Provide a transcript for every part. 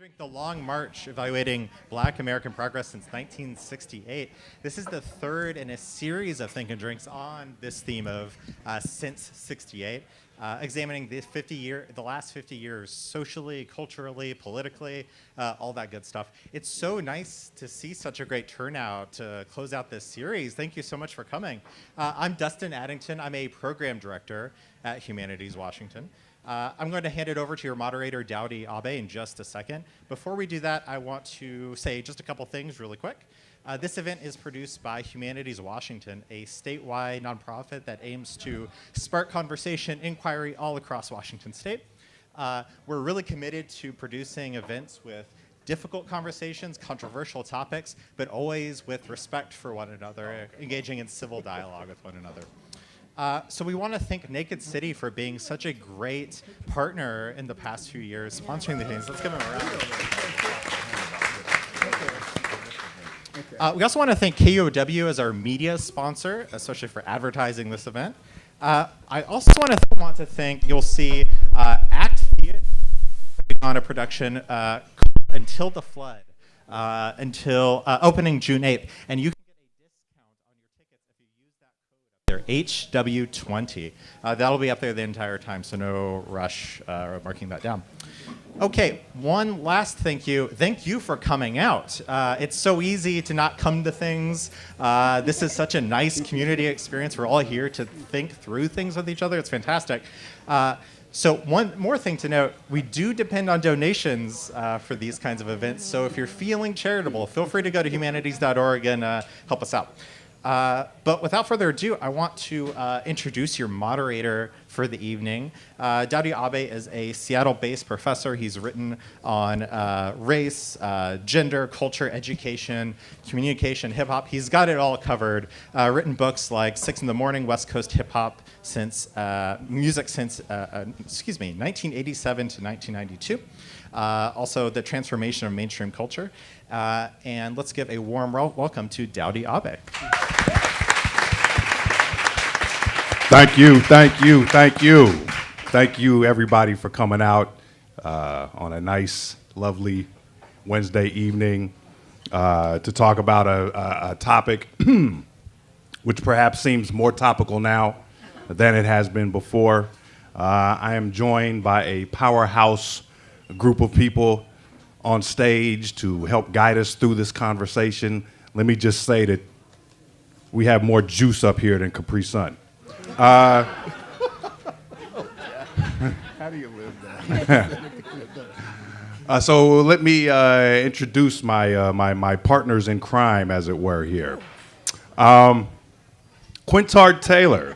Drink the Long March, evaluating Black American progress since 1968. This is the third in a series of Think and Drinks on this theme of since 68, examining the last 50 years, socially, culturally, politically, all that good stuff. It's so nice to see such a great turnout to close out this series. Thank you so much for coming. I'm Dustin Addington. I'm a program director at Humanities Washington. I'm going to hand it over to your moderator, Dowdy Abe, in just a second. Before we do that, I want to say just a couple things really quick. This event is produced by Humanities Washington, a statewide nonprofit that aims to spark conversation, inquiry all across Washington state. We're really committed to producing events with difficult conversations, controversial topics, but always with respect for one another, engaging in civil dialogue with one another. So we want to thank Naked City for being such a great partner in the past few years, sponsoring the things. Let's give them a round. We also want to thank KUOW as our media sponsor, especially for advertising this event. I also want to thank, you'll see, Act Theater on a production called Until the Flood, until opening June 8th. And you HW20. That'll be up there the entire time, so no rush marking that down. Okay, one last thank you. Thank you for coming out. It's so easy to not come to things. This is such a nice community experience. We're all here to think through things with each other. It's fantastic. So one more thing to note, we do depend on donations for these kinds of events. So if you're feeling charitable, feel free to go to humanities.org and help us out. But without further ado, I want to introduce your moderator for the evening. Dowdy Abe is a Seattle-based professor. He's written on race, gender, culture, education, communication, hip-hop. He's got it all covered. Written books like 6 in the Morning, West Coast Hip-Hop, music since 1987 to 1992. Also, the transformation of mainstream culture. And let's give a warm welcome to Dowdy Abe. Thank you, thank you, thank you. Thank you, everybody, for coming out on a nice, lovely Wednesday evening to talk about a topic which perhaps seems more topical now than it has been before. I am joined by a powerhouse group of people on stage to help guide us through this conversation. Let me just say that we have more juice up here than Capri Sun. How do you live that? So let me introduce my partners in crime, as it were, here. Quintard Taylor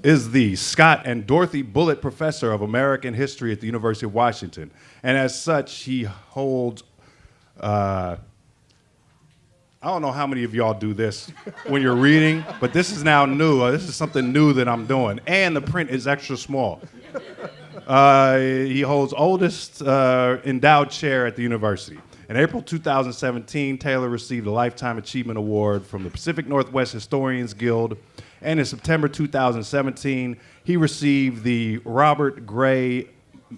is the Scott and Dorothy Bullitt Professor of American History at the University of Washington. And as such, he holds, I don't know how many of y'all do this when you're reading, but this is now new. This is something new that I'm doing. And the print is extra small. He holds oldest endowed chair at the university. In April 2017, Taylor received a Lifetime Achievement Award from the Pacific Northwest Historians Guild. And in September 2017, he received the Robert Gray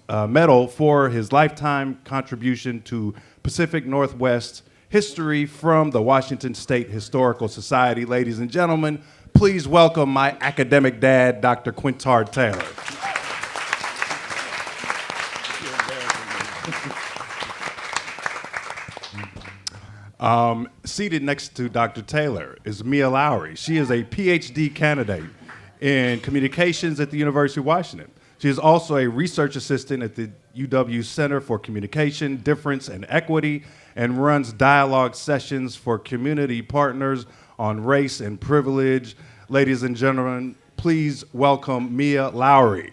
Medal for his lifetime contribution to Pacific Northwest history from the Washington State Historical Society. Ladies and gentlemen, please welcome my academic dad, Dr. Quintard Taylor. Seated next to Dr. Taylor is Mia Lowry. She is a PhD candidate in communications at the University of Washington. She is also a research assistant at the UW Center for Communication, Difference, and Equity, and runs dialogue sessions for community partners on race and privilege. Ladies and gentlemen, please welcome Mia Lowry.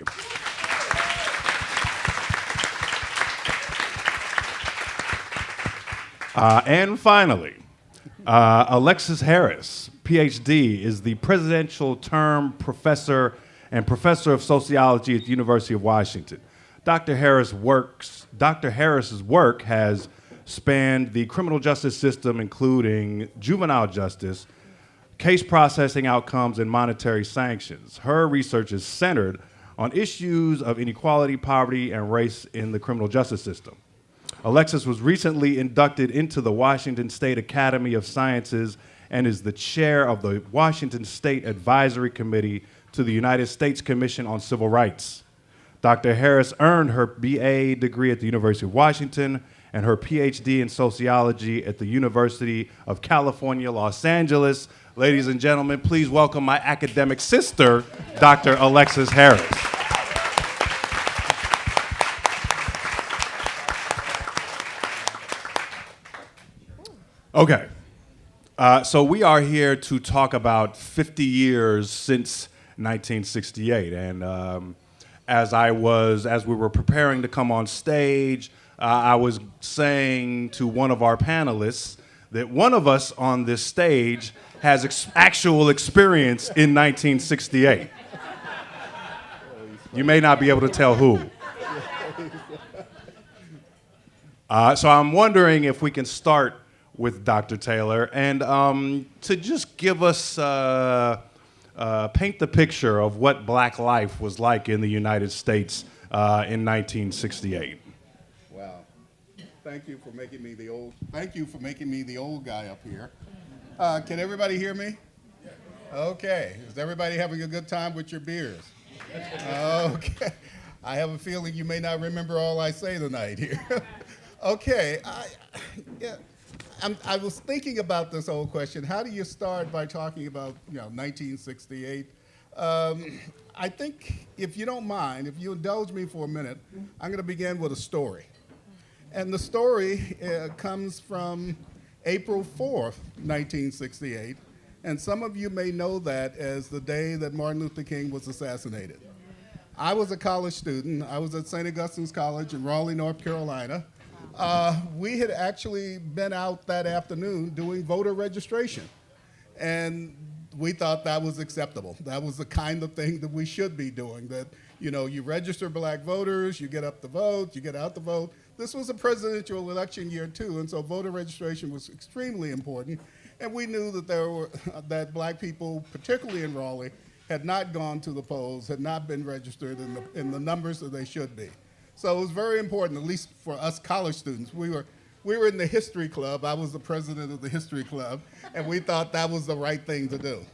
And finally, Alexis Harris, PhD, is the presidential term professor and professor of sociology at the University of Washington. Dr. Harris's work has spanned the criminal justice system, including juvenile justice, case processing outcomes, and monetary sanctions. Her research is centered on issues of inequality, poverty, and race in the criminal justice system. Alexis was recently inducted into the Washington State Academy of Sciences and is the chair of the Washington State Advisory Committee to the United States Commission on Civil Rights. Dr. Harris earned her BA degree at the University of Washington and her PhD in sociology at the University of California, Los Angeles. Ladies and gentlemen, please welcome my academic sister, Dr. Alexis Harris. Okay, so we are here to talk about 50 years since 1968, and as we were preparing to come on stage, I was saying to one of our panelists that one of us on this stage has actual experience in 1968. You may not be able to tell who. So I'm wondering if we can start with Dr. Taylor and to just give us, paint the picture of what black life was like in the United States in 1968. Wow. Thank you for making me the old guy up here. Can everybody hear me? Okay. Is everybody having a good time with your beers? Okay. I have a feeling you may not remember all I say tonight here. Okay. I was thinking about this whole question. How do you start by talking about 1968? I think, if you don't mind, if you indulge me for a minute, I'm going to begin with a story. And the story comes from April 4th, 1968. And some of you may know that as the day that Martin Luther King was assassinated. I was a college student. I was at St. Augustine's College in Raleigh, North Carolina. We had actually been out that afternoon doing voter registration. And we thought that was acceptable. That was the kind of thing that we should be doing, that, you register black voters, you get up to vote, you get out to vote. This was a presidential election year too, and so voter registration was extremely important. And we knew that that black people, particularly in Raleigh, had not gone to the polls, had not been registered in the numbers that they should be. So it was very important, at least for us college students. We were in the history club. I was the president of the history club, and we thought that was the right thing to do.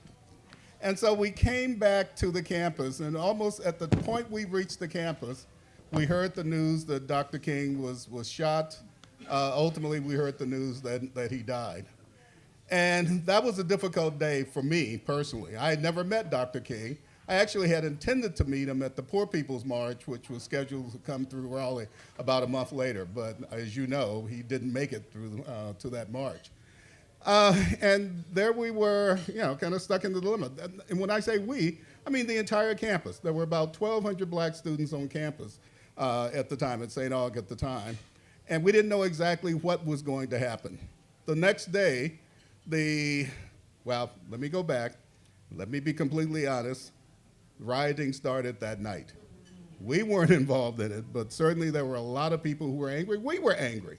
And so we came back to the campus, and almost at the point we reached the campus, we heard the news that Dr. King was shot. Ultimately, we heard the news that he died. And that was a difficult day for me personally. I had never met Dr. King. I actually had intended to meet him at the Poor People's March, which was scheduled to come through Raleigh about a month later. But as you know, he didn't make it through to that march. And there we were, kind of stuck in the dilemma. And when I say we, I mean the entire campus. There were about 1,200 black students on campus at the time, at St. Aug at the time. And we didn't know exactly what was going to happen. The next day, let me go back. Let me be completely honest. Rioting started that night. We weren't involved in it, but certainly there were a lot of people who were angry. We were angry.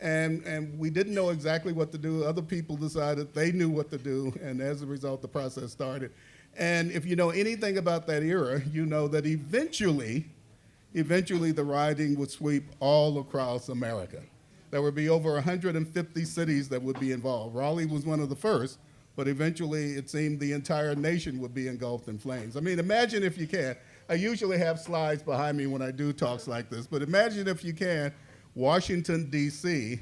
And we didn't know exactly what to do. Other people decided they knew what to do, and as a result, the process started. And if you know anything about that era, you know that eventually the rioting would sweep all across America. There would be over 150 cities that would be involved. Raleigh was one of the first, but eventually it seemed the entire nation would be engulfed in flames. I mean, imagine if you can. I usually have slides behind me when I do talks like this, but imagine if you can, Washington, D.C.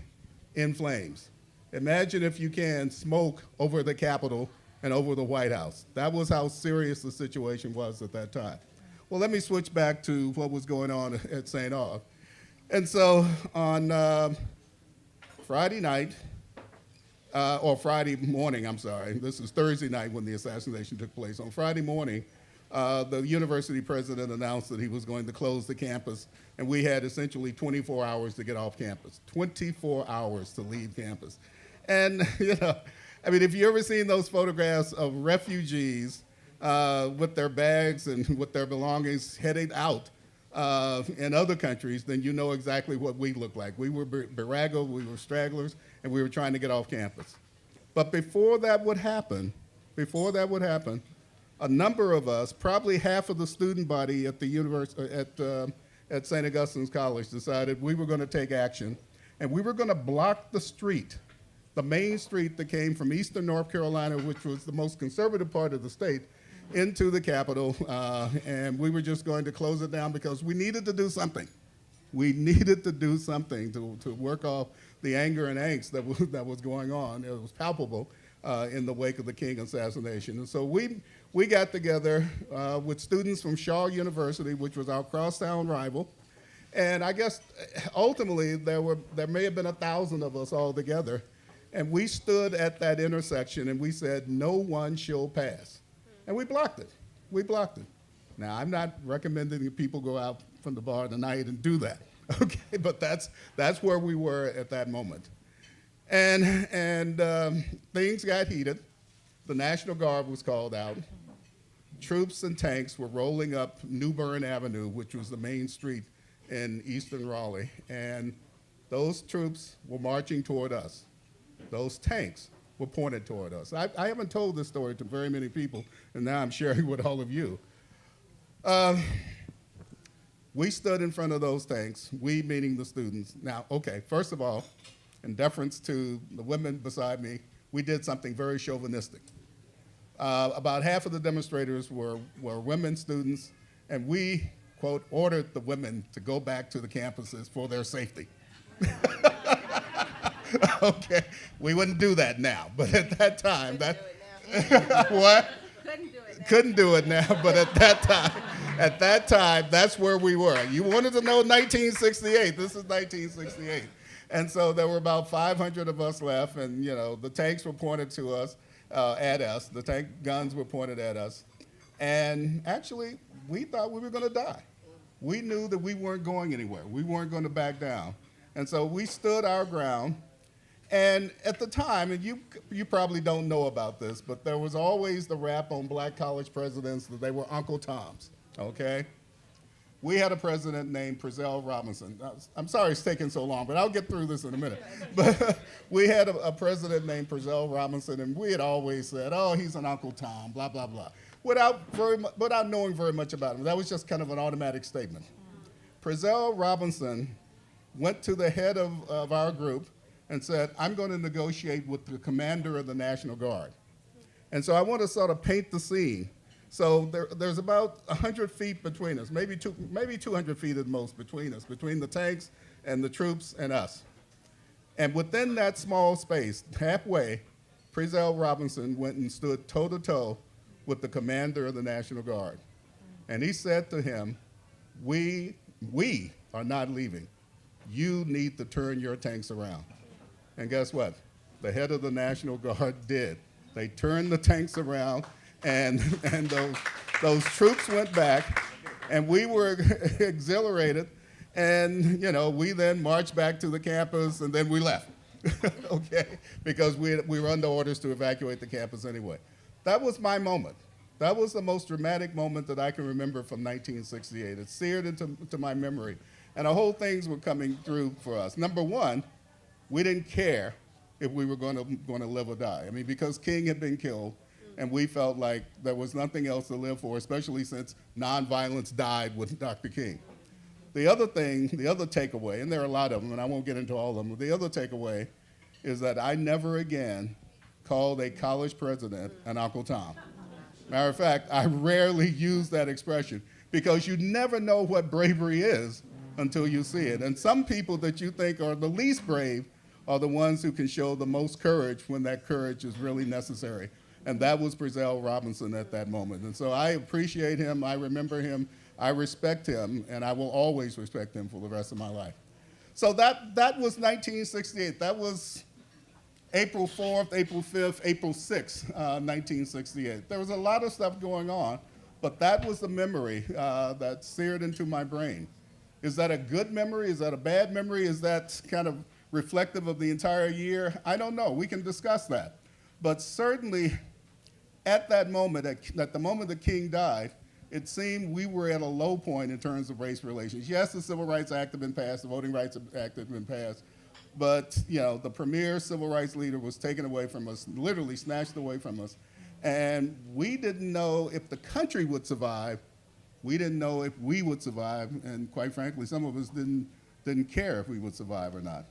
in flames. Imagine if you can, smoke over the Capitol and over the White House. That was how serious the situation was at that time. Well, let me switch back to what was going on at St. Aug. And so on Friday night, or Friday morning, I'm sorry. This is Thursday night when the assassination took place. On Friday morning, the university president announced that he was going to close the campus, and we had essentially 24 hours to get off campus, 24 hours to leave campus. And, if you ever seen those photographs of refugees with their bags and with their belongings heading out in other countries, then you know exactly what we looked like. We were beraggled, we were stragglers, and we were trying to get off campus. But before that would happen, a number of us, probably half of the student body at the at St. Augustine's College, decided we were going to take action. and we were going to block the street, the main street that came from eastern North Carolina, which was the most conservative part of the state, into the Capitol, and we were just going to close it down because we needed to do something. We needed to do something to work off the anger and angst that was going on. It was palpable in the wake of the King assassination. And so we got together with students from Shaw University, which was our crosstown rival. And I guess ultimately there may have been 1,000 of us all together. And we stood at that intersection and we said, no one shall pass. And we blocked it. We blocked it. Now, I'm not recommending that people go out from the bar tonight and do that, okay? But that's where we were at that moment. And things got heated. The National Guard was called out. Troops and tanks were rolling up New Bern Avenue, which was the main street in eastern Raleigh. And those troops were marching toward us. Those tanks were pointed toward us. I haven't told this story to very many people, and now I'm sharing with all of you. We stood in front of those tanks, we meaning the students. Now, okay, first of all, in deference to the women beside me, we did something very chauvinistic. About half of the demonstrators were women students, and we, quote, ordered the women to go back to the campuses for their safety. Okay, we wouldn't do that now, but at that time, what? Couldn't do it now, but at that time, that's where we were. You wanted to know 1968. This is 1968. And so there were about 500 of us left, and the tanks were pointed to us, at us. The tank guns were pointed at us. And actually, we thought we were going to die. We knew that we weren't going anywhere. We weren't going to back down. And so we stood our ground. And at the time, and you probably don't know about this, but there was always the rap on black college presidents that they were Uncle Toms, okay? We had a president named Prezell Robinson. I'm sorry it's taking so long, but I'll get through this in a minute. But we had a president named Prezell Robinson, and we had always said, oh, he's an Uncle Tom, blah, blah, blah, without knowing very much about him. That was just kind of an automatic statement. Prezell Robinson went to the head of our group and said, I'm going to negotiate with the commander of the National Guard. And so I want to sort of paint the scene. So there's about 100 feet between us, maybe 200 feet at most between us, between the tanks and the troops and us. And within that small space, halfway, Prezell Robinson went and stood toe-to-toe with the commander of the National Guard. And he said to him, we are not leaving. You need to turn your tanks around. And guess what? The head of the National Guard did. They turned the tanks around, and those troops went back, and we were exhilarated, and we then marched back to the campus, and then we left, okay? Because we were under orders to evacuate the campus anyway. That was my moment. That was the most dramatic moment that I can remember from 1968. It's seared into my memory, and the whole things were coming through for us. Number one, we didn't care if we were going to live or die. I mean, because King had been killed, and we felt like there was nothing else to live for, especially since nonviolence died with Dr. King. The other takeaway, and there are a lot of them, and I won't get into all of them, but the other takeaway is that I never again called a college president an Uncle Tom. Matter of fact, I rarely use that expression because you never know what bravery is until you see it. And some people that you think are the least brave are the ones who can show the most courage when that courage is really necessary. And that was Prezell Robinson at that moment. And so I appreciate him, I remember him, I respect him, and I will always respect him for the rest of my life. So that was 1968. That was April 4th, April 5th, April 6th, 1968. There was a lot of stuff going on, but that was the memory that seared into my brain. Is that a good memory? Is that a bad memory? Is that kind of reflective of the entire year? I don't know. We can discuss that. But certainly, at that moment, at the moment the King died, it seemed we were at a low point in terms of race relations. Yes, the Civil Rights Act had been passed, the Voting Rights Act had been passed, but the premier civil rights leader was taken away from us, literally snatched away from us. And we didn't know if the country would survive. We didn't know if we would survive, and quite frankly, some of us didn't care if we would survive or not.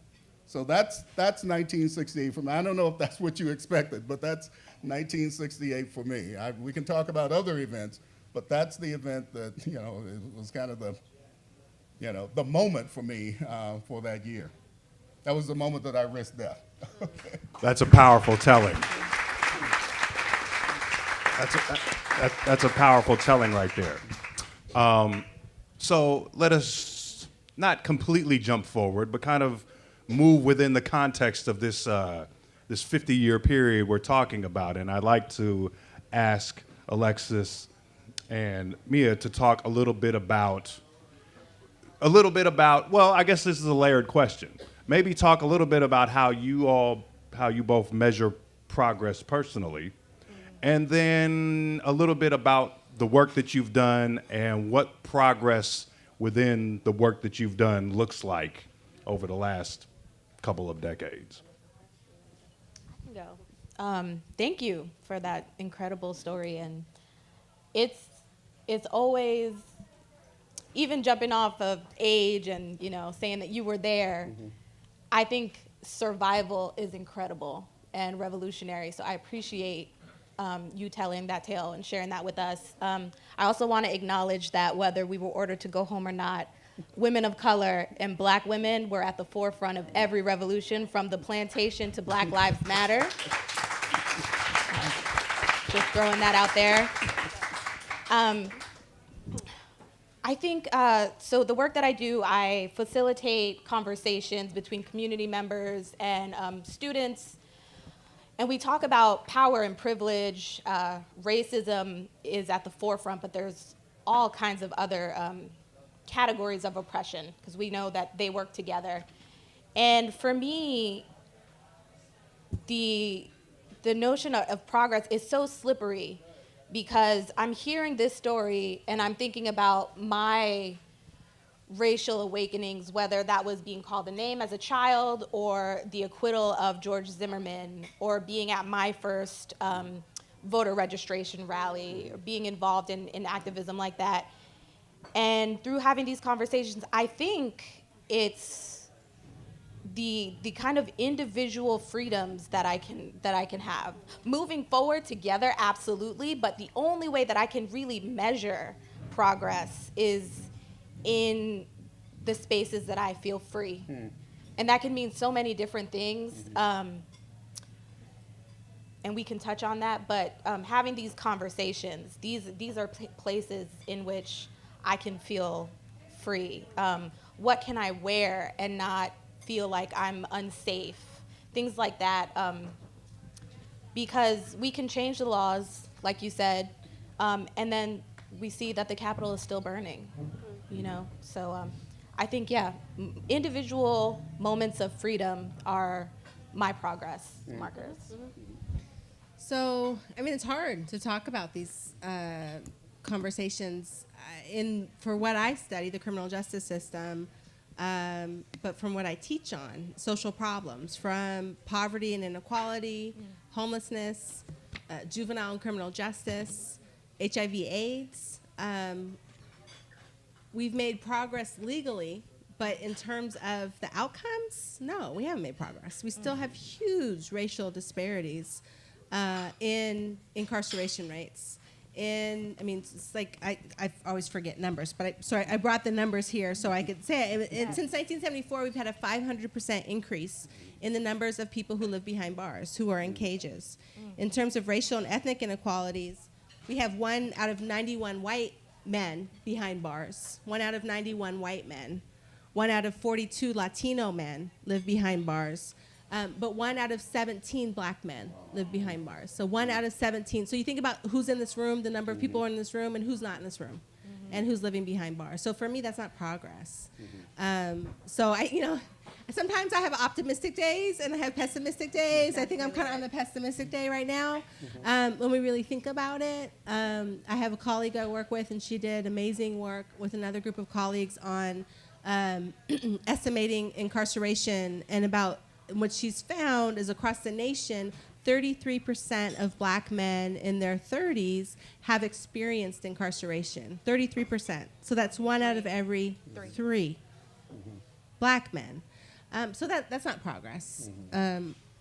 So that's 1968 for me. I don't know if that's what you expected, but that's 1968 for me. We can talk about other events, but that's the event that, it was kind of the moment for me for that year. That was the moment that I risked death. That's a powerful telling. That's a powerful telling right there. So let us not completely jump forward, but kind of move within the context of this 50-year period we're talking about. And I'd like to ask Alexis and Mia to talk a little bit about, well, I guess this is a layered question. Maybe talk a little bit about how you both measure progress personally, and then a little bit about the work that you've done and what progress within the work that you've done looks like over the last couple of decades. Thank you for that incredible story, and it's always, even jumping off of age and saying that you were there. I think survival is incredible and revolutionary. So I appreciate you telling that tale and sharing that with us. I also want to acknowledge that whether we were ordered to go home or not, women of color and black women were at the forefront of every revolution, from the plantation to Black Lives Matter. Just throwing that out there. I think, so the work that I do, I facilitate conversations between community members and students, and we talk about power and privilege. Racism is at the forefront, but there's all kinds of other categories of oppression, because we know that they work together. And for me, the notion of progress is so slippery, because I'm hearing this story and I'm thinking about my racial awakenings, whether that was being called a name as a child or the acquittal of George Zimmerman, or being at my first voter registration rally, or being involved in activism like that. And through having these conversations, I think it's the kind of individual freedoms that I can have. Moving forward together, absolutely, but the only way that I can really measure progress is in the spaces that I feel free. And that can mean so many different things. And we can touch on that, but having these conversations, these are places in which I can feel free. What can I wear and not feel like I'm unsafe? Things like that. Because we can change the laws, like you said, and then we see that the Capitol is still burning, So I think, individual moments of freedom are my progress markers. So, it's hard to talk about these conversations for what I study, the criminal justice system, but from what I teach on, social problems, from poverty and inequality, homelessness, juvenile and criminal justice, HIV/AIDS. We've made progress legally, but in terms of the outcomes, no, we haven't made progress. We still have huge racial disparities in incarceration rates. It's like I always forget numbers, but I brought the numbers here so I could say it. Since 1974, we've had a 500% increase in the numbers of people who live behind bars, who are in cages. In terms of racial and ethnic inequalities, we have 1 out of 91 white men behind bars, 1 out of 91 white men, 1 out of 42 Latino men live behind bars. But 1 out of 17 black men live behind bars. So 1 out of 17. So you think about who's in this room, the number of people who are in this room, and who's not in this room, and who's living behind bars. So for me, that's not progress. So sometimes I have optimistic days and I have pessimistic days. I think I'm kind of on the pessimistic day right now. When we really think about it, I have a colleague I work with, and she did amazing work with another group of colleagues on estimating incarceration, and about what she's found is across the nation, 33% of black men in their 30s have experienced incarceration. 33%. So that's 1 out of every 3 black men. So that's not progress.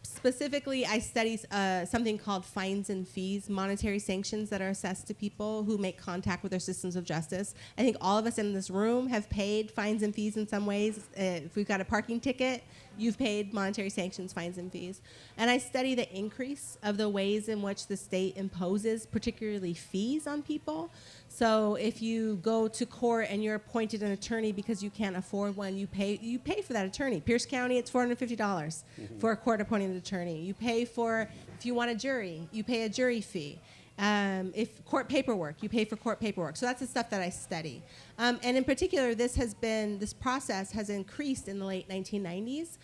Specifically, I study something called fines and fees, monetary sanctions that are assessed to people who make contact with their systems of justice. I think all of us in this room have paid fines and fees in some ways. If we've got a parking ticket, you've paid monetary sanctions, fines and fees. And I study the increase of the ways in which the state imposes particularly fees on people. So if you go to court and you're appointed an attorney because you can't afford one, you pay for that attorney. Pierce County, it's $450 for a court-appointed attorney. You pay for, if you want a jury, you pay a jury fee. If court paperwork, you pay for court paperwork. So that's the stuff that I study. And in particular, this process has increased in the late 1990s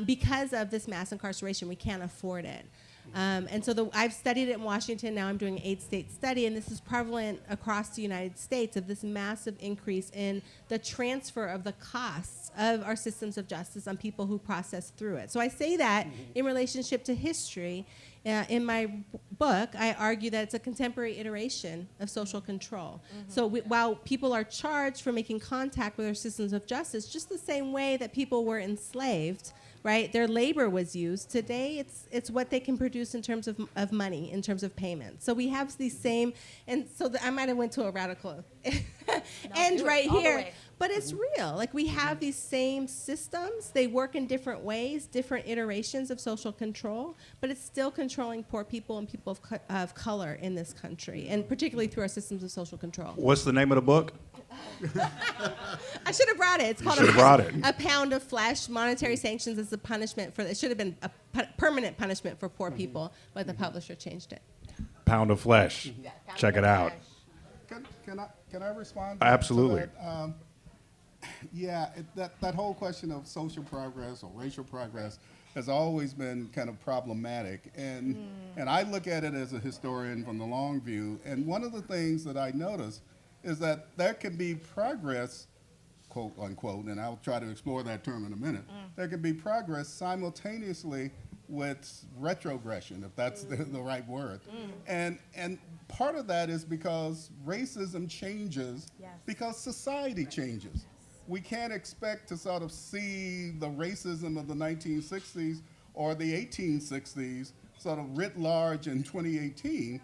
because of this mass incarceration. We can't afford it. And so I've studied it in Washington. Now I'm doing an 8-state study, and this is prevalent across the United States of this massive increase in the transfer of the costs of our systems of justice on people who process through it. So I say that in relationship to history. In my book, I argue that it's a contemporary iteration of social control. So while people are charged for making contact with our systems of justice, just the same way that people were enslaved, right? Their labor was used. Today, it's what they can produce in terms of money, in terms of payment. So we have these same, and so I might have went to a radical end right here. But it's real. Like, we have these same systems. They work in different ways, different iterations of social control, but it's still controlling poor people and people of color in this country, and particularly through our systems of social control. What's the name of the book? I should have brought it. It's called A Pound of Flesh. Monetary sanctions as a punishment for, it should have been a permanent punishment for poor people, but the publisher changed it. Pound of Flesh. Check it out. Can I respond? Absolutely. To that? Yeah, that whole question of social progress or racial progress has always been kind of problematic. And I look at it as a historian from the long view. And one of the things that I notice is that there can be progress, quote unquote, and I'll try to explore that term in a minute. There can be progress simultaneously with retrogression, if that's the right word. And part of that is because racism changes because society changes. We can't expect to sort of see the racism of the 1960s or the 1860s sort of writ large in 2018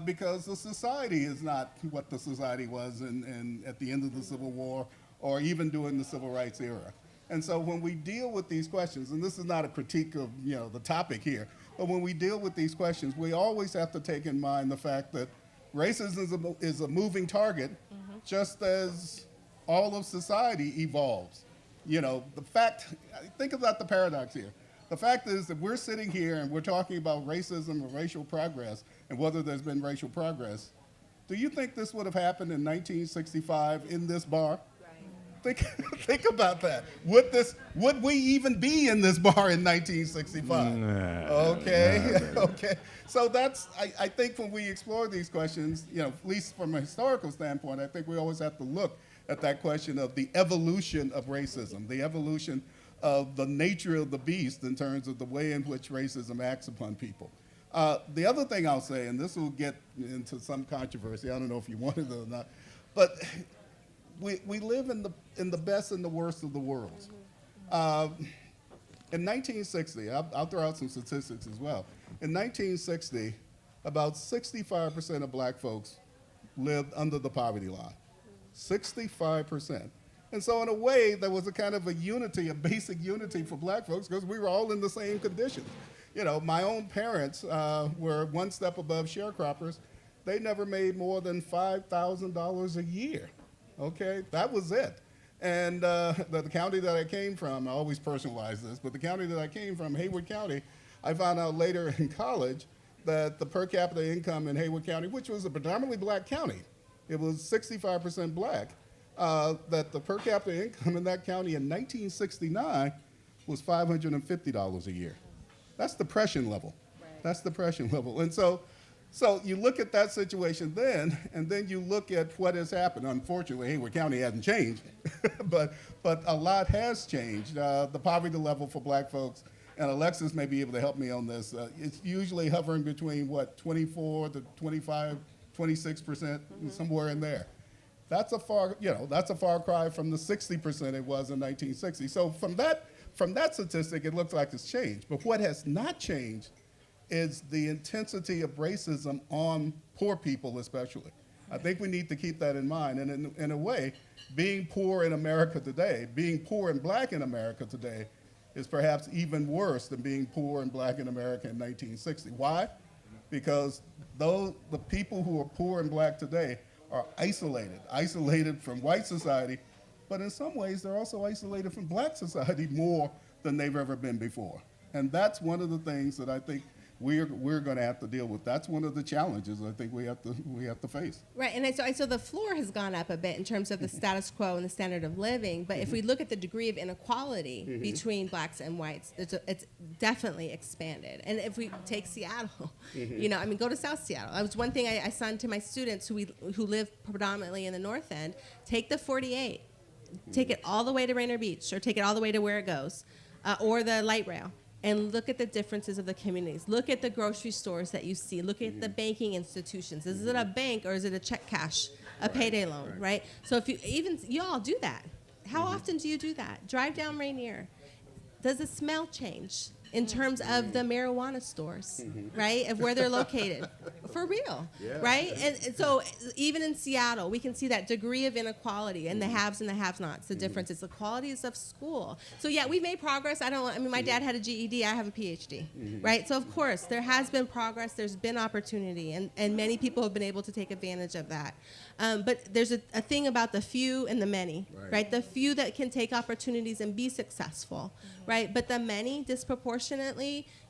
because the society is not what the society was at the end of the Civil War or even during the Civil Rights era. And so when we deal with these questions, and this is not a critique of the topic here, but when we deal with these questions, we always have to take in mind the fact that racism is a moving target, just as all of society evolves. Think about the paradox here. The fact is that we're sitting here and we're talking about racism or racial progress and whether there's been racial progress. Do you think this would have happened in 1965 in this bar? Think about that. Would we even be in this bar in 1965? Okay. So I think when we explore these questions, at least from a historical standpoint, I think we always have to look at that question of the evolution of racism, the evolution of the nature of the beast in terms of the way in which racism acts upon people. The other thing I'll say, and this will get into some controversy, I don't know if you wanted it or not, but we live in the best and the worst of the worlds. In 1960, I'll throw out some statistics as well. In 1960, about 65% of black folks lived under the poverty line. 65%. And so in a way, there was a kind of a basic unity for black folks because we were all in the same conditions. My own parents were one step above sharecroppers. They never made more than $5,000 a year. Okay, that was it. And the county that I came from, I always personalize this, but the county that I came from, Hayward County, I found out later in college that the per capita income in Hayward County, which was a predominantly black county, it was 65% black, that the per capita income in that county in 1969 was $550 a year. That's depression level. Right. That's depression level. And so you look at that situation then, and then you look at what has happened. Unfortunately, Hayward County hasn't changed, but a lot has changed. The poverty level for black folks, and Alexis may be able to help me on this, it's usually hovering between, 24 to 25, 26%, somewhere in there. That's a far cry from the 60% it was in 1960. So from from that statistic, it looks like it's changed. But what has not changed is the intensity of racism on poor people especially. I think we need to keep that in mind. And in a way, being poor in America today, being poor and black in America today, is perhaps even worse than being poor and black in America in 1960. Why? Because the people who are poor and black today are isolated from white society, but in some ways they're also isolated from black society more than they've ever been before. And that's one of the things that I think we're going to have to deal with. That's one of the challenges I think we have to face. Right, and so the floor has gone up a bit in terms of the status quo and the standard of living, but if we look at the degree of inequality between blacks and whites, it's definitely expanded. And if we take Seattle, go to South Seattle. That was one thing I signed to my students who live predominantly in the North End. Take the 48, take it all the way to Rainier Beach, or take it all the way to where it goes, or the light rail. And look at the differences of the communities. Look at the grocery stores that you see. Look at the banking institutions. Is it a bank or is it a check cash, a payday loan, right? So if you all do that. How often do you do that? Drive down Rainier. Does the smell change in terms of the marijuana stores, right? Of where they're located, for real, right? And so even in Seattle, we can see that degree of inequality and the haves and the have-nots, the differences, the qualities of school. So yeah, we've made progress. My dad had a GED, I have a PhD, right? So of course, there has been progress, there's been opportunity, and many people have been able to take advantage of that. But there's a thing about the few and the many, right? The few that can take opportunities and be successful, right? But the many disproportionately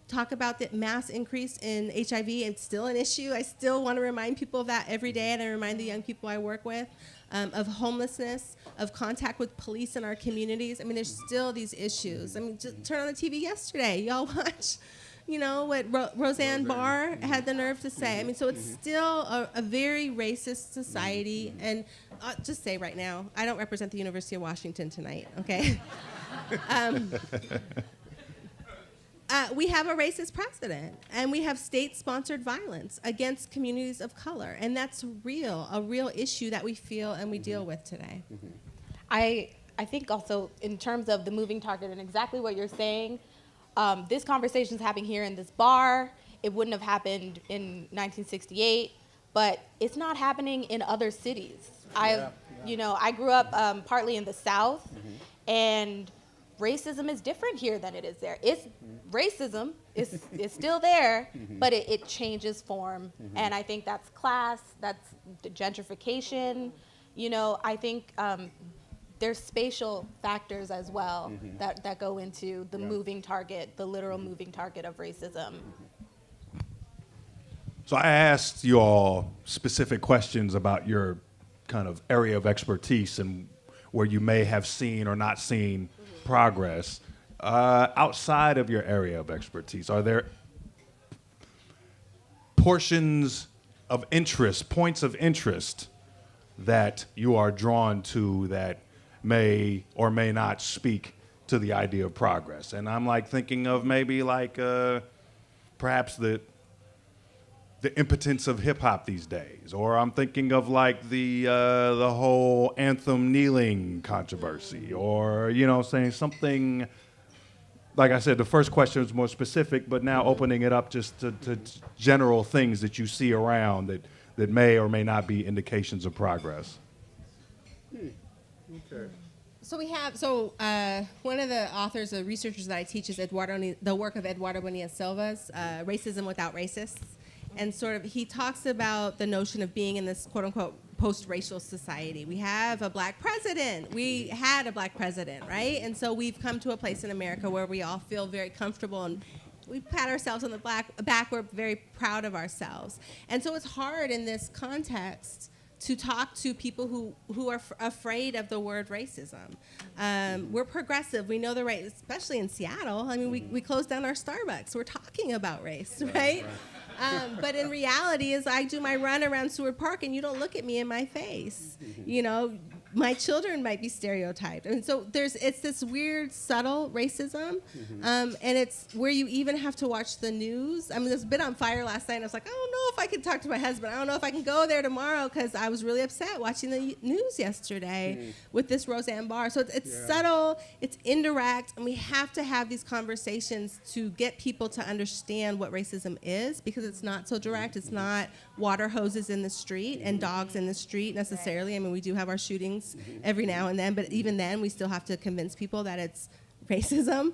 talk about the mass increase in HIV. It's still an issue. I still want to remind people of that every day, and I remind the young people I work with of homelessness, of contact with police in our communities. There's still these issues. Just turn on the TV yesterday. Y'all watch what Roseanne Barr had the nerve to say. So it's still a very racist society. And I'll just say right now, I don't represent the University of Washington tonight, okay? We have a racist president, and we have state-sponsored violence against communities of color, and that's a real issue that we feel and we deal with today. I think also in terms of the moving target and exactly what you're saying, this conversation is happening here in this bar. It wouldn't have happened in 1968, but it's not happening in other cities. I grew up partly in the South, and racism is different here than it is there. Racism is still there, but it changes form, and I think that's class, that's gentrification. I think there's spatial factors as well that go into the moving target, the literal moving target of racism. So I asked you all specific questions about your kind of area of expertise and where you may have seen or not seen progress. Outside of your area of expertise, are there portions of interest, points of interest that you are drawn to that may or may not speak to the idea of progress? And I'm thinking of maybe perhaps the impotence of hip hop these days, or I'm thinking of the whole anthem kneeling controversy, or saying something. Like I said, the first question was more specific, but now opening it up just to general things that you see around that may or may not be indications of progress. Okay. So one of the authors, the researchers that I teach is the work of Eduardo Bonilla Silva's Racism Without Racists. And he talks about the notion of being in this quote unquote post-racial society. We have a black president. We had a black president, right? And so we've come to a place in America where we all feel very comfortable and we pat ourselves on the back. We're very proud of ourselves. And so it's hard in this context to talk to people who are afraid of the word racism. We're progressive. We know the right, especially in Seattle. We closed down our Starbucks. We're talking about race, right? But in reality, as I do my run around Seward Park and you don't look at me in my face, my children might be stereotyped. And so it's this weird, subtle racism. And it's where you even have to watch the news. I mean, there's a bit on fire last night. And I was like, I don't know if I can talk to my husband. I don't know if I can go there tomorrow because I was really upset watching the news yesterday with this Roseanne Barr. So it's subtle, it's indirect, and we have to have these conversations to get people to understand what racism is, because it's not so direct. It's not water hoses in the street and dogs in the street necessarily. I mean, we do have our shootings every now and then, but even then we still have to convince people that it's racism.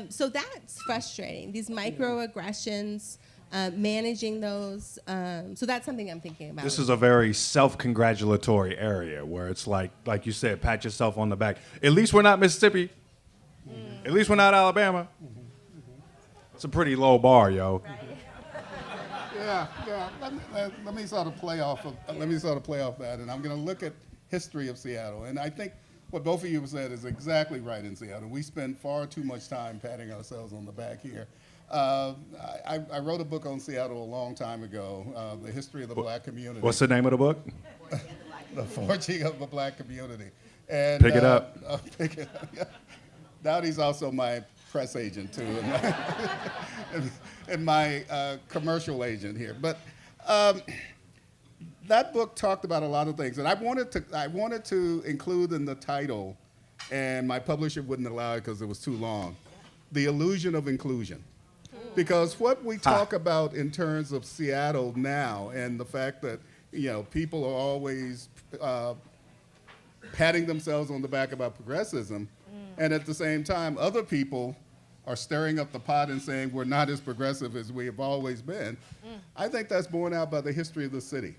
So that's frustrating, these microaggressions, managing those. So that's something I'm thinking about. This is a very self-congratulatory area where it's like you said, pat yourself on the back. At least we're not Mississippi. At least we're not Alabama. It's a pretty low bar, yo. Yeah. Let me sort of play off that, and I'm going to look at history of Seattle. And I think what both of you have said is exactly right in Seattle. We spend far too much time patting ourselves on the back here. I wrote a book on Seattle a long time ago, The History of the Black Community. What's the name of the book? The Forging of the Black Community. And, pick it up. Pick it up. Yeah. Dowdy's also my press agent, too, and my commercial agent here. But that book talked about a lot of things, and I wanted to include in the title, and my publisher wouldn't allow it because it was too long, The Illusion of Inclusion. Because what we talk about in terms of Seattle now, and the fact that people are always patting themselves on the back about progressivism, and at the same time, other people are stirring up the pot and saying we're not as progressive as we have always been. I think that's borne out by the history of the city.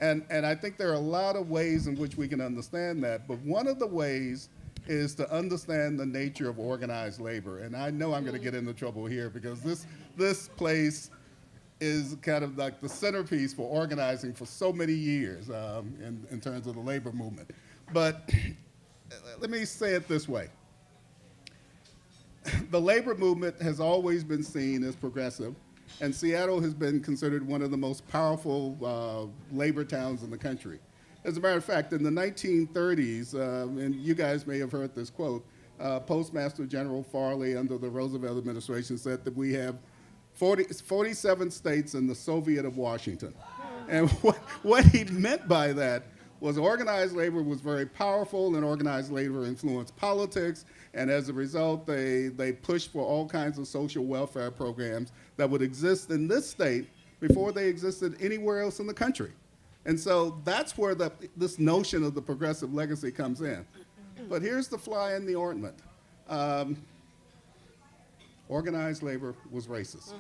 And I think there are a lot of ways in which we can understand that, but one of the ways is to understand the nature of organized labor. And I know I'm going to get into trouble here because this place is kind of like the centerpiece for organizing for so many years in terms of the labor movement. But let me say it this way. The labor movement has always been seen as progressive, and Seattle has been considered one of the most powerful labor towns in the country. As a matter of fact, in the 1930s, and you guys may have heard this quote, Postmaster General Farley under the Roosevelt administration said that we have 47 states in the Soviet of Washington. And what he meant by that was organized labor was very powerful, and organized labor influenced politics, and as a result, they pushed for all kinds of social welfare programs that would exist in this state before they existed anywhere else in the country. And so that's where this notion of the progressive legacy comes in. But here's the fly in the ointment. Organized labor was racist.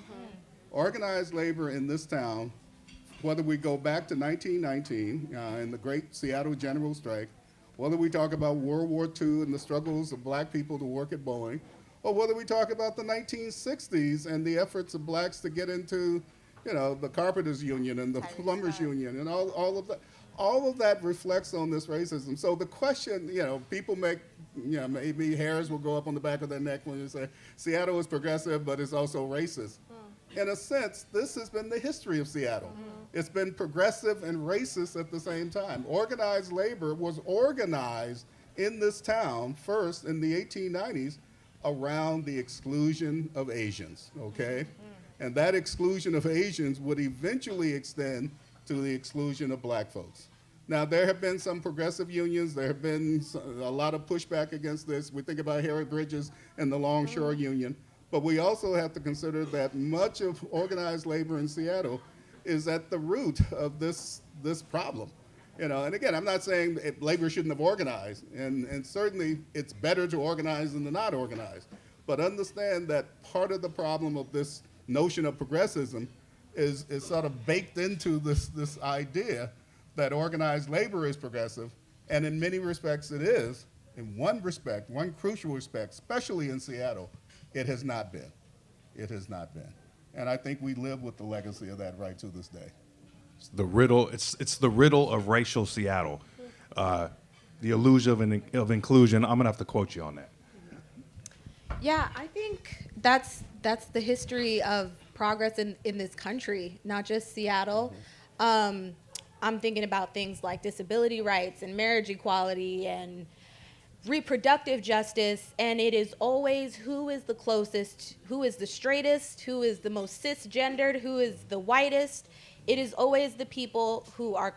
Organized labor in this town, whether we go back to 1919 and the great Seattle General Strike, whether we talk about World War II and the struggles of black people to work at Boeing, or whether we talk about the 1960s and the efforts of blacks to get into the carpenters union and the plumbers union and all of that reflects on this racism. So the question, people make, maybe hairs will go up on the back of their neck when you say Seattle is progressive, but it's also racist. In a sense, this has been the history of Seattle. It's been progressive and racist at the same time. Organized labor was organized in this town first in the 1890s around the exclusion of Asians, okay? And that exclusion of Asians would eventually extend to the exclusion of black folks. Now, there have been some progressive unions. There have been a lot of pushback against this. We think about Harry Bridges and the Longshore Union. But we also have to consider that much of organized labor in Seattle is at the root of this problem. And again, I'm not saying labor shouldn't have organized, and certainly it's better to organize than to not organize. But understand that part of the problem of this notion of progressivism is sort of baked into this idea that organized labor is progressive, and in many respects it is. In one respect, one crucial respect, especially in Seattle, it has not been. It has not been. And I think we live with the legacy of that right to this day. It's the riddle. It's the riddle of racial Seattle. The illusion of inclusion. I'm gonna have to quote you on that. Yeah, I think that's the history of progress in this country, not just Seattle. I'm thinking about things like disability rights and marriage equality and reproductive justice, and it is always who is the closest, who is the straightest, who is the most cisgendered, who is the whitest. It is always the people who are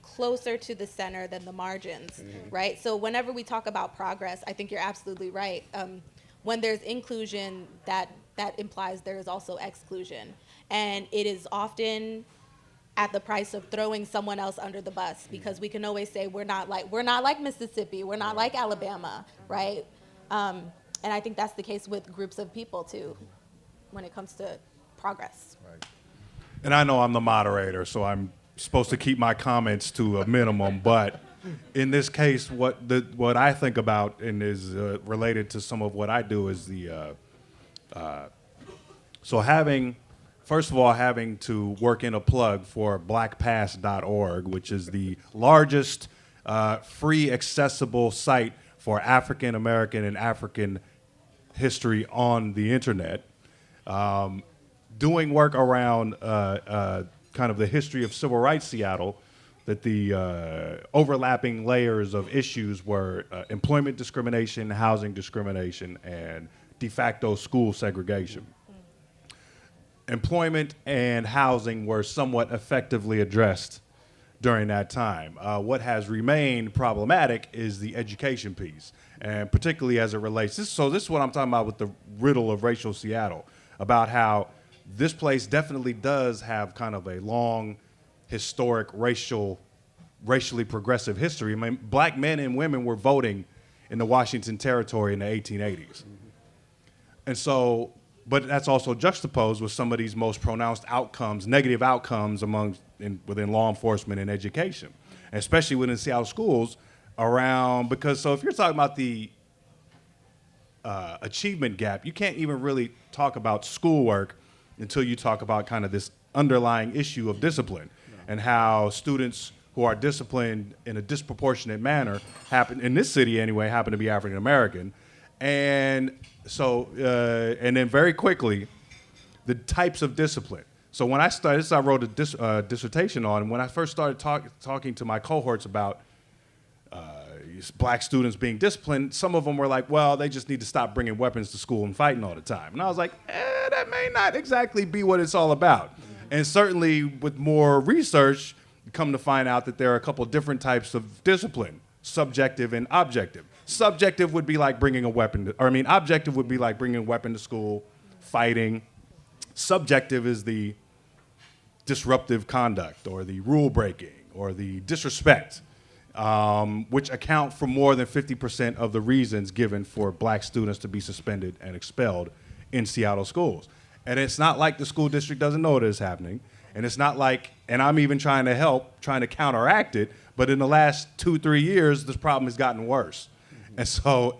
closer to the center than the margins, right? So whenever we talk about progress, I think you're absolutely right. When there's inclusion, that implies there is also exclusion, and it is often at the price of throwing someone else under the bus, because we can always say we're not like Mississippi, we're not like Alabama, right? And I think that's the case with groups of people too, when it comes to progress. Right. And I know I'm the moderator, so I'm supposed to keep my comments to a minimum, but in this case, what I think about and is related to some of what I do is first of all, having to work in a plug for blackpast.org, which is the largest free accessible site for African American and African history on the internet, doing work around kind of the history of civil rights Seattle, that the overlapping layers of issues were employment discrimination, housing discrimination, and de facto school segregation. Employment and housing were somewhat effectively addressed during that time. What has remained problematic is the education piece, and particularly as it relates. This is what I'm talking about with the riddle of racial Seattle, about how this place definitely does have kind of a long, historic, racially progressive history. I mean, black men and women were voting in the Washington Territory in the 1880s. And so, but that's also juxtaposed with some of these most pronounced outcomes, negative outcomes within law enforcement and education, and especially within Seattle schools because if you're talking about the achievement gap, you can't even really talk about schoolwork until you talk about kind of this underlying issue of discipline and how students who are disciplined in a disproportionate manner in this city anyway, happen to be African American. And so, and then very quickly, the types of discipline. So when I started, this I wrote a dissertation on, when I first started talking to my cohorts about black students being disciplined, some of them were like, well, they just need to stop bringing weapons to school and fighting all the time. And I was like, that may not exactly be what it's all about. And certainly with more research, you come to find out that there are a couple of different types of discipline, subjective and objective. Subjective would be like bringing a weapon, objective would be like bringing a weapon to school, fighting. Subjective is the disruptive conduct or the rule breaking or the disrespect, which account for more than 50% of the reasons given for black students to be suspended and expelled in Seattle schools. And it's not like the school district doesn't know it is happening. And it's not like, and I'm even trying to counteract it, but in the last 2-3 years, this problem has gotten worse. And so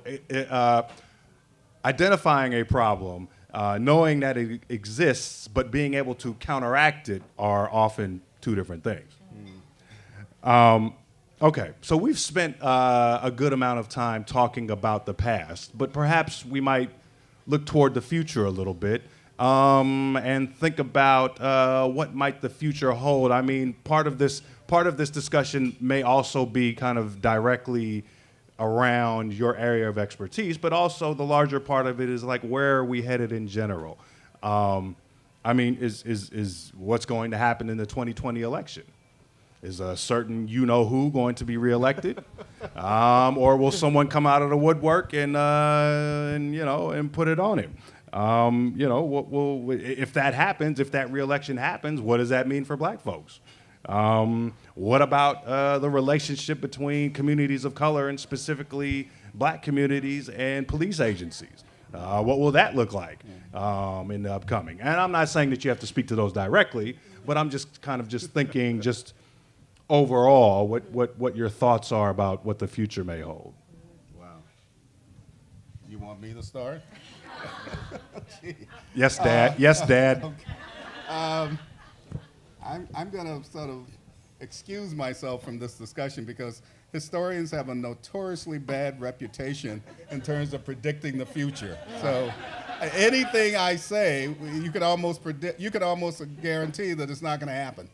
identifying a problem, knowing that it exists, but being able to counteract it are often two different things. Okay, so we've spent a good amount of time talking about the past, but perhaps we might look toward the future a little bit and think about what might the future hold. I mean, part of this discussion may also be kind of directly around your area of expertise, but also the larger part of it is like, where are we headed in general? I mean, is what's going to happen in the 2020 election? Is a certain you-know-who going to be reelected? Or will someone come out of the woodwork and put it on him? If that happens, if that reelection happens, what does that mean for black folks? What about the relationship between communities of color and specifically black communities and police agencies? What will that look like in the upcoming? And I'm not saying that you have to speak to those directly, but I'm just kind of thinking overall what your thoughts are about what the future may hold. Wow. You want me to start? Yes, Dad. Yes, Dad. Okay. I'm going to sort of excuse myself from this discussion because historians have a notoriously bad reputation in terms of predicting the future. So anything I say, you could almost guarantee that it's not going to happen.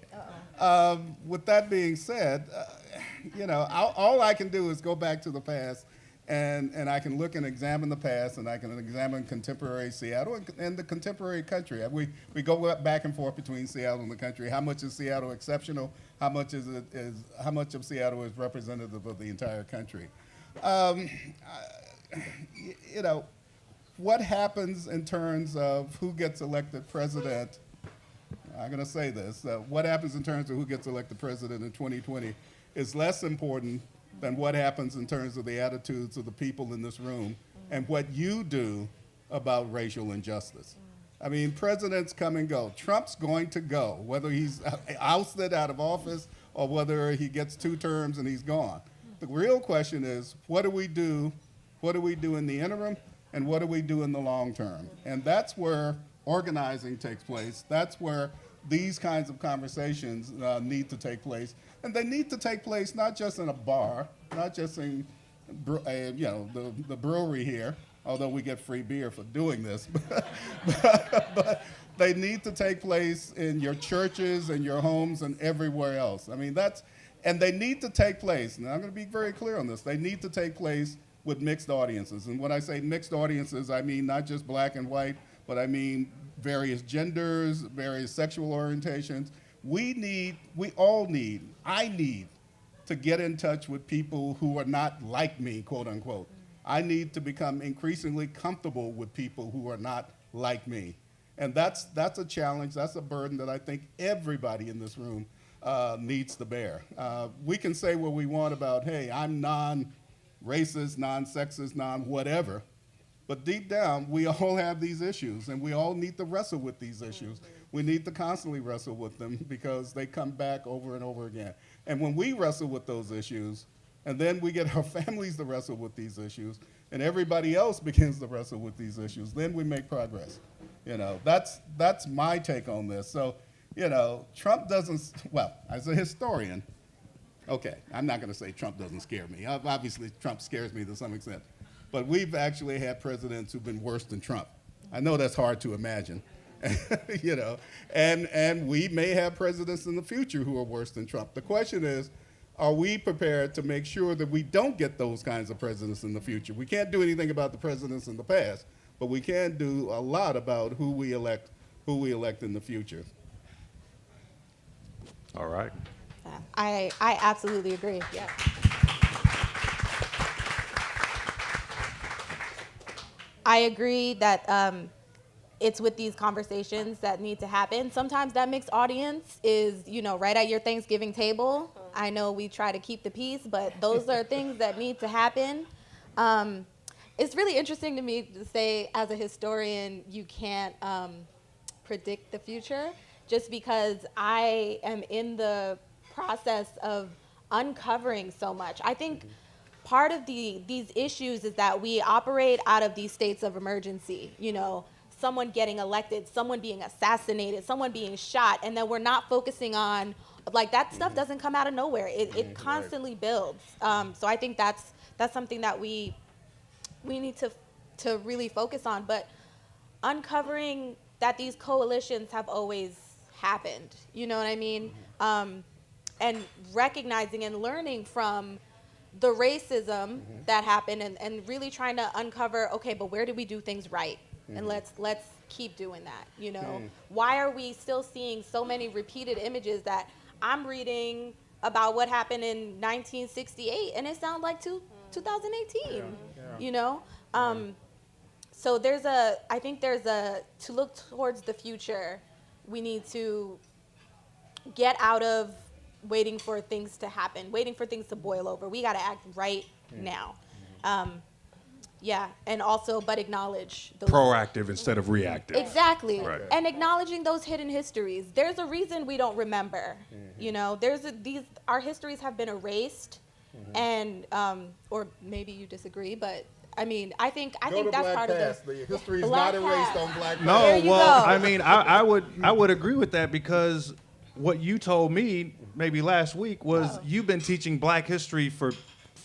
With that being said, all I can do is go back to the past, and I can look and examine the past, and I can examine contemporary Seattle and the contemporary country. We go back and forth between Seattle and the country. How much is Seattle exceptional? How much how much of Seattle is representative of the entire country? What happens in terms of who gets elected president? I'm going to say this. What happens in terms of who gets elected president in 2020 is less important than what happens in terms of the attitudes of the people in this room and what you do about racial injustice. I mean, presidents come and go. Trump's going to go, whether he's ousted out of office or whether he gets 2 terms and he's gone. The real question is, what do we do? What do we do in the interim, and what do we do in the long term? And that's where organizing takes place. That's where these kinds of conversations need to take place. And they need to take place not just in a bar, not just in the brewery here, although we get free beer for doing this, but they need to take place in your churches and your homes and everywhere else. I mean, and they need to take place, and I'm going to be very clear on this, they need to take place with mixed audiences. And when I say mixed audiences, I mean not just black and white, but I mean various genders, various sexual orientations. I need to get in touch with people who are not like me, quote unquote. I need to become increasingly comfortable with people who are not like me. And that's a challenge, that's a burden that I think everybody in this room needs to bear. We can say what we want about, hey, I'm non-racist, non-sexist, non-whatever, but deep down, we all have these issues, and we all need to wrestle with these issues. We need to constantly wrestle with them because they come back over and over again. And when we wrestle with those issues, and then we get our families to wrestle with these issues, and everybody else begins to wrestle with these issues, then we make progress. That's my take on this. So, Trump doesn't, well, as a historian, okay, I'm not going to say Trump doesn't scare me. Obviously, Trump scares me to some extent. But we've actually had presidents who've been worse than Trump. I know that's hard to imagine, and we may have presidents in the future who are worse than Trump. The question is, are we prepared to make sure that we don't get those kinds of presidents in the future? We can't do anything about the presidents in the past, but we can do a lot about who we elect in the future. All right. I absolutely agree. Yeah. I agree that it's with these conversations that need to happen. Sometimes that mixed audience is, right at your Thanksgiving table. I know we try to keep the peace, but those are things that need to happen. It's really interesting to me to say, as a historian, you can't predict the future, just because I am in the process of uncovering so much. I think part of these issues is that we operate out of these states of emergency, someone getting elected, someone being assassinated, someone being shot, and then we're not focusing on, that stuff doesn't come out of nowhere. It constantly builds. So I think that's something that we need to really focus on. But uncovering that these coalitions have always happened, you know what I mean? And recognizing and learning from the racism that happened, and really trying to uncover, okay, but where did we do things right? And let's keep doing that, Why are we still seeing so many repeated images that I'm reading about what happened in 1968 and it sounds like 2018, So I think to look towards the future, we need to get out of waiting for things to happen, waiting for things to boil over. We got to act right now. And also, but acknowledge those. Proactive instead of reactive. Exactly. Right. And acknowledging those hidden histories. There's a reason we don't remember. Our histories have been erased, and or maybe you disagree, but I think that's part of the history is Black not erased Past. on Black Past. No, There you well, go. I mean, I would agree with that, because what you told me maybe last week was you've been teaching Black history for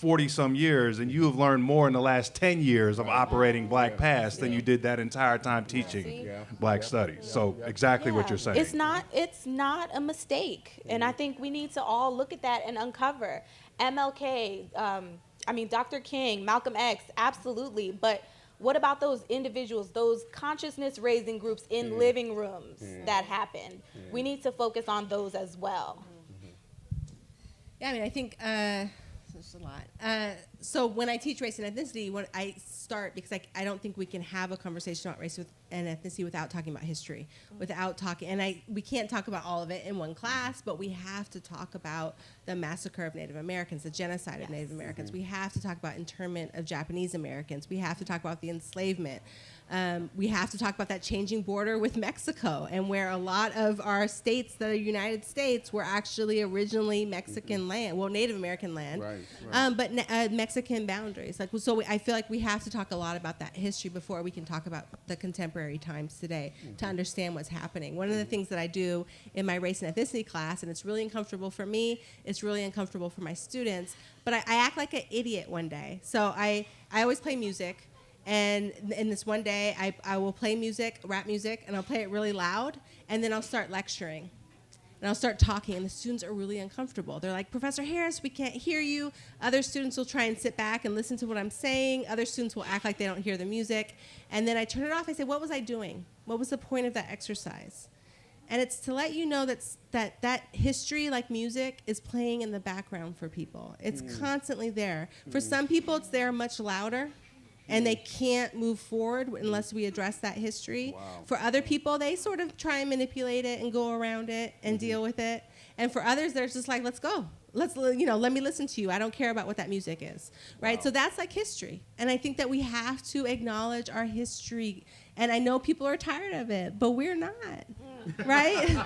40-some years, and you have learned more in the last 10 years of operating black past than you did that entire time teaching black studies. So exactly what you're saying. It's not a mistake. And I think we need to all look at that and uncover. MLK, Dr. King, Malcolm X, absolutely. But what about those individuals, those consciousness-raising groups in living rooms that happened? We need to focus on those as well. Yeah, I think there's a lot. So when I teach race and ethnicity, when I start, because I don't think we can have a conversation about race and ethnicity without talking about history, we can't talk about all of it in one class, but we have to talk about the massacre of Native Americans, the genocide of Native Americans. We have to talk about internment of Japanese Americans. We have to talk about the enslavement. We have to talk about that changing border with Mexico, and where a lot of our states that are United States were actually originally Mexican land, well, Native American land, but Mexican boundaries. I feel like we have to talk a lot about that history before we can talk about the contemporary times today to understand what's happening. One of the things that I do in my race and ethnicity class, and it's really uncomfortable for me, it's really uncomfortable for my students, but I act like an idiot one day. So I always play music. And in this one day, I will play music, rap music, and I'll play it really loud, and then I'll start lecturing. And I'll start talking, and the students are really uncomfortable. They're like, Professor Harris, we can't hear you. Other students will try and sit back and listen to what I'm saying. Other students will act like they don't hear the music. And then I turn it off. I say, what was I doing? What was the point of that exercise? And it's to let you know that history, like music, is playing in the background for people. It's constantly there. For some people, it's there much louder, and they can't move forward unless we address that history. Wow. For other people, they sort of try and manipulate it and go around it and deal with it. And for others, they're just like, let's go. Let me listen to you. I don't care about what that music is, right? Wow. So that's like history. And I think that we have to acknowledge our history. And I know people are tired of it, but we're not, right?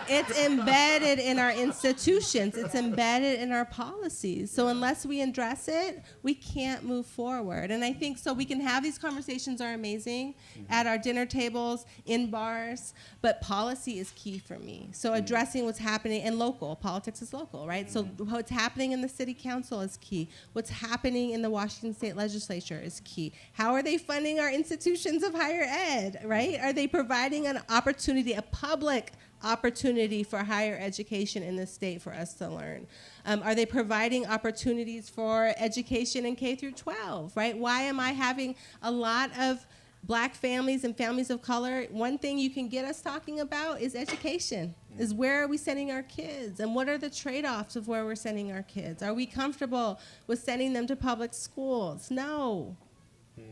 It's embedded in our institutions. It's embedded in our policies. So unless we address it, we can't move forward. And I think so we can have these conversations are amazing at our dinner tables, in bars, but policy is key for me. So addressing what's happening, and local, politics is local, right? So what's happening in the city council is key. What's happening in the Washington State Legislature is key. How are they funding our institutions of higher ed, right? Are they providing an opportunity, a public opportunity for higher education in the state for us to learn? Are they providing opportunities for education in K through 12, right? Why am I having a lot of Black families and families of color? One thing you can get us talking about is education, is where are we sending our kids, and what are the trade-offs of where we're sending our kids? Are we comfortable with sending them to public schools? No.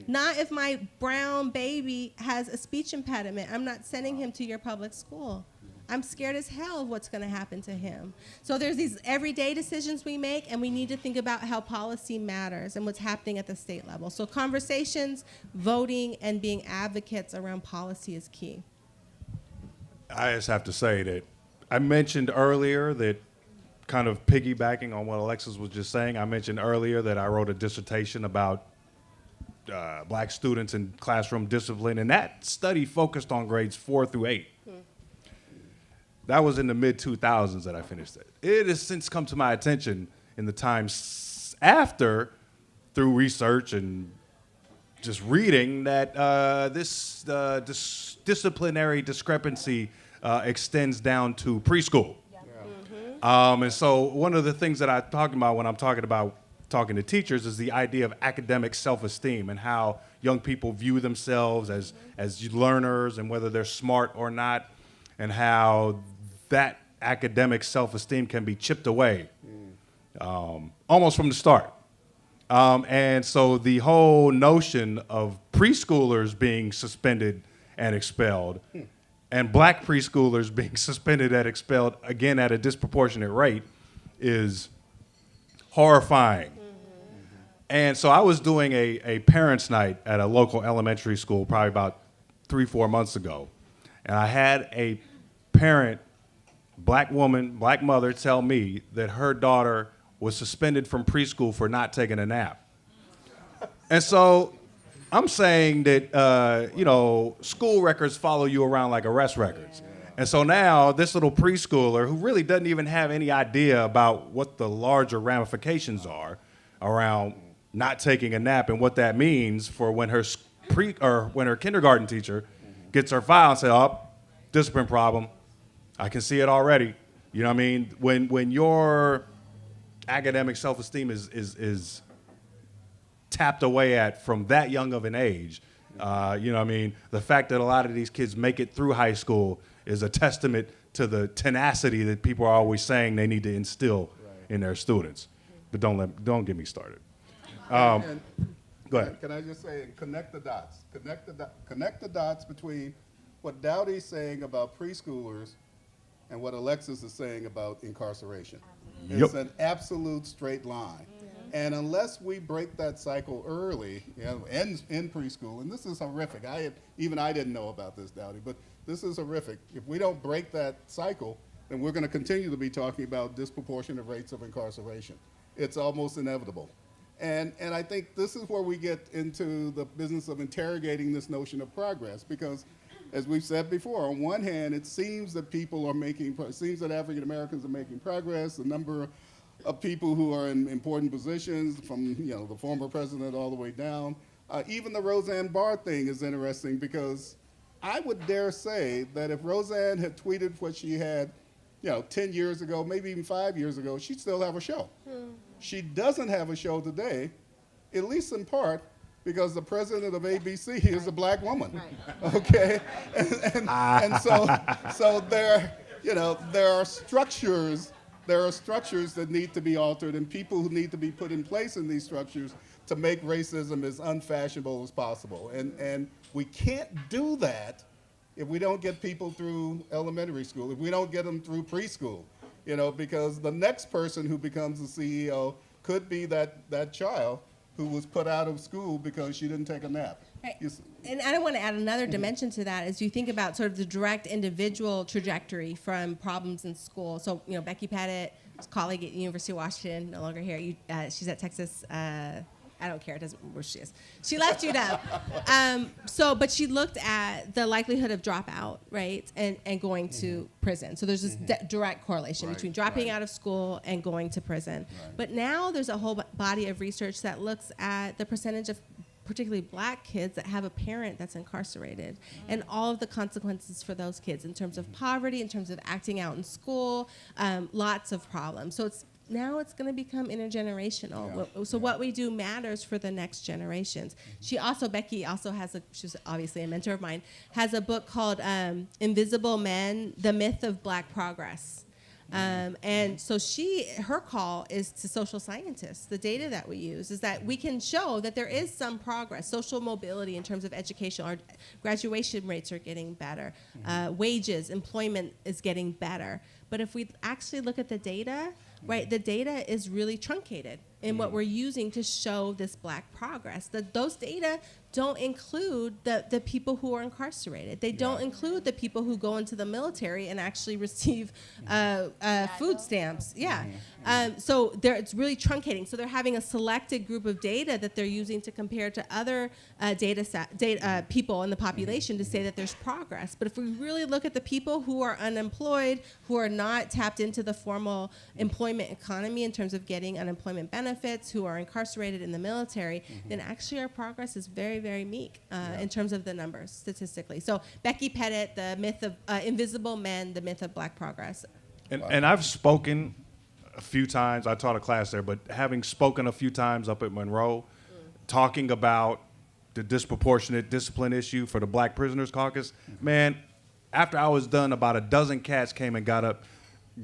Not if my brown baby has a speech impediment. I'm not sending him to your public school. I'm scared as hell of what's going to happen to him. So there's these everyday decisions we make, and we need to think about how policy matters and what's happening at the state level. So conversations, voting, and being advocates around policy is key. I just have to say that I mentioned earlier that, kind of piggybacking on what Alexis was just saying, I mentioned earlier that I wrote a dissertation about Black students in classroom discipline, and that study focused on grades 4 through 8. That was in the mid-2000s that I finished it. It has since come to my attention in the times after, through research and just reading, that this disciplinary discrepancy extends down to preschool. And so one of the things that I talk about when I'm talking to teachers is the idea of academic self-esteem and how young people view themselves as learners and whether they're smart or not, and how that academic self-esteem can be chipped away almost from the start. And so the whole notion of preschoolers being suspended and expelled and Black preschoolers being suspended and expelled, again at a disproportionate rate, is horrifying. And so I was doing a parents' night at a local elementary school probably about 3-4 months ago. And I had a parent, Black woman, Black mother, tell me that her daughter was suspended from preschool for not taking a nap. And so I'm saying that, school records follow you around like arrest records. And so now this little preschooler who really doesn't even have any idea about what the larger ramifications are, around not taking a nap and what that means for when her when her kindergarten teacher gets her file and say, "Oh, discipline problem. I can see it already." You know what I mean? When your academic self-esteem is tapped away at from that young of an age, you know what I mean? The fact that a lot of these kids make it through high school is a testament to the tenacity that people are always saying they need to instill in their students. But don't get me started. And Go ahead. Can I just say, connect the dots. Connect the dots between what Dowdy's saying about preschoolers and what Alexis is saying about incarceration. Yep. It's an absolute straight line. And unless we break that cycle early, in preschool, and this is horrific. I didn't know about this, Dowdy, but this is horrific. If we don't break that cycle, then we're going to continue to be talking about disproportionate rates of incarceration. It's almost inevitable. And I think this is where we get into the business of interrogating this notion of progress, because as we've said before, on one hand, it seems that African Americans are making progress. The number of people who are in important positions, from the former president all the way down. Even the Roseanne Barr thing is interesting, because I would dare say that if Roseanne had tweeted what she had 10 years ago, maybe even 5 years ago, she'd still have a show. She doesn't have a show today, at least in part because the president of ABC is a black woman. Okay, and so there are structures. There are structures that need to be altered, and people who need to be put in place in these structures to make racism as unfashionable as possible. And we can't do that if we don't get people through elementary school, if we don't get them through preschool, because the next person who becomes the CEO could be that child who was put out of school because she didn't take a nap. Right. And I want to add another dimension to that as you think about sort of the direct individual trajectory from problems in school. So, Becky Pettit, colleague at University of Washington, no longer here. She's at Texas. I don't care. It doesn't where she is. She left UW. But she looked at the likelihood of dropout, right, and going to prison. So there's this direct correlation between dropping out of school and going to prison. Right. But now there's a whole body of research that looks at the percentage of particularly black kids that have a parent that's incarcerated, and all of the consequences for those kids in terms of poverty, in terms of acting out in school, lots of problems. So now it's going to become intergenerational. So what we do matters for the next generations. Becky also she's obviously a mentor of mine, has a book called Invisible Men, The Myth of Black Progress. And so her call is to social scientists. The data that we use is that we can show that there is some progress, social mobility in terms of education. Our graduation rates are getting better. Wages, employment is getting better. But if we actually look at the data, right, the data is really truncated in what we're using to show this black progress. Those data don't include the people who are incarcerated. They don't include the people who go into the military and actually receive food stamps. So it's really truncating. So they're having a selected group of data that they're using to compare to other people in the population to say that there's progress. But if we really look at the people who are unemployed, who are not tapped into the formal employment economy in terms of getting unemployment benefits, who are incarcerated in the military, then actually our progress is very, very meek in terms of the numbers statistically. So Becky Pettit, the myth of invisible men, the myth of black progress. And I've spoken a few times. I taught a class there, but having spoken a few times up at Monroe, talking about the disproportionate discipline issue for the Black Prisoners Caucus, man, after I was done, about a dozen cats came and got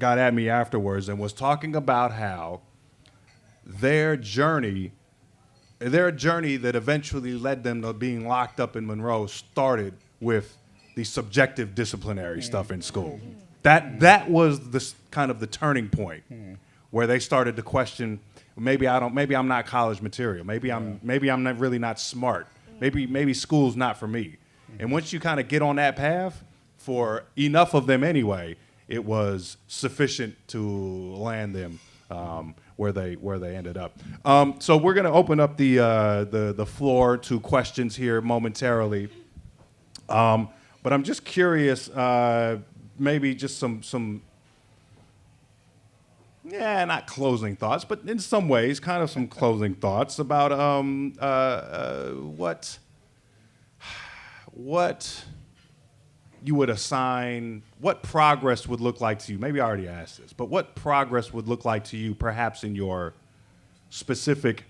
at me afterwards and was talking about how their journey that eventually led them to being locked up in Monroe started with the subjective disciplinary stuff in school. That was the kind of the turning point where they started to question, maybe I'm not college material. Maybe I'm not really not smart. Maybe school's not for me. And once you kind of get on that path, for enough of them anyway, it was sufficient to land them where they ended up. So we're going to open up the floor to questions here momentarily. But I'm just curious, maybe just some yeah, not closing thoughts, but in some ways, kind of some closing thoughts about what you would assign, what progress would look like to you. Maybe I already asked this, but what progress would look like to you, perhaps in your specific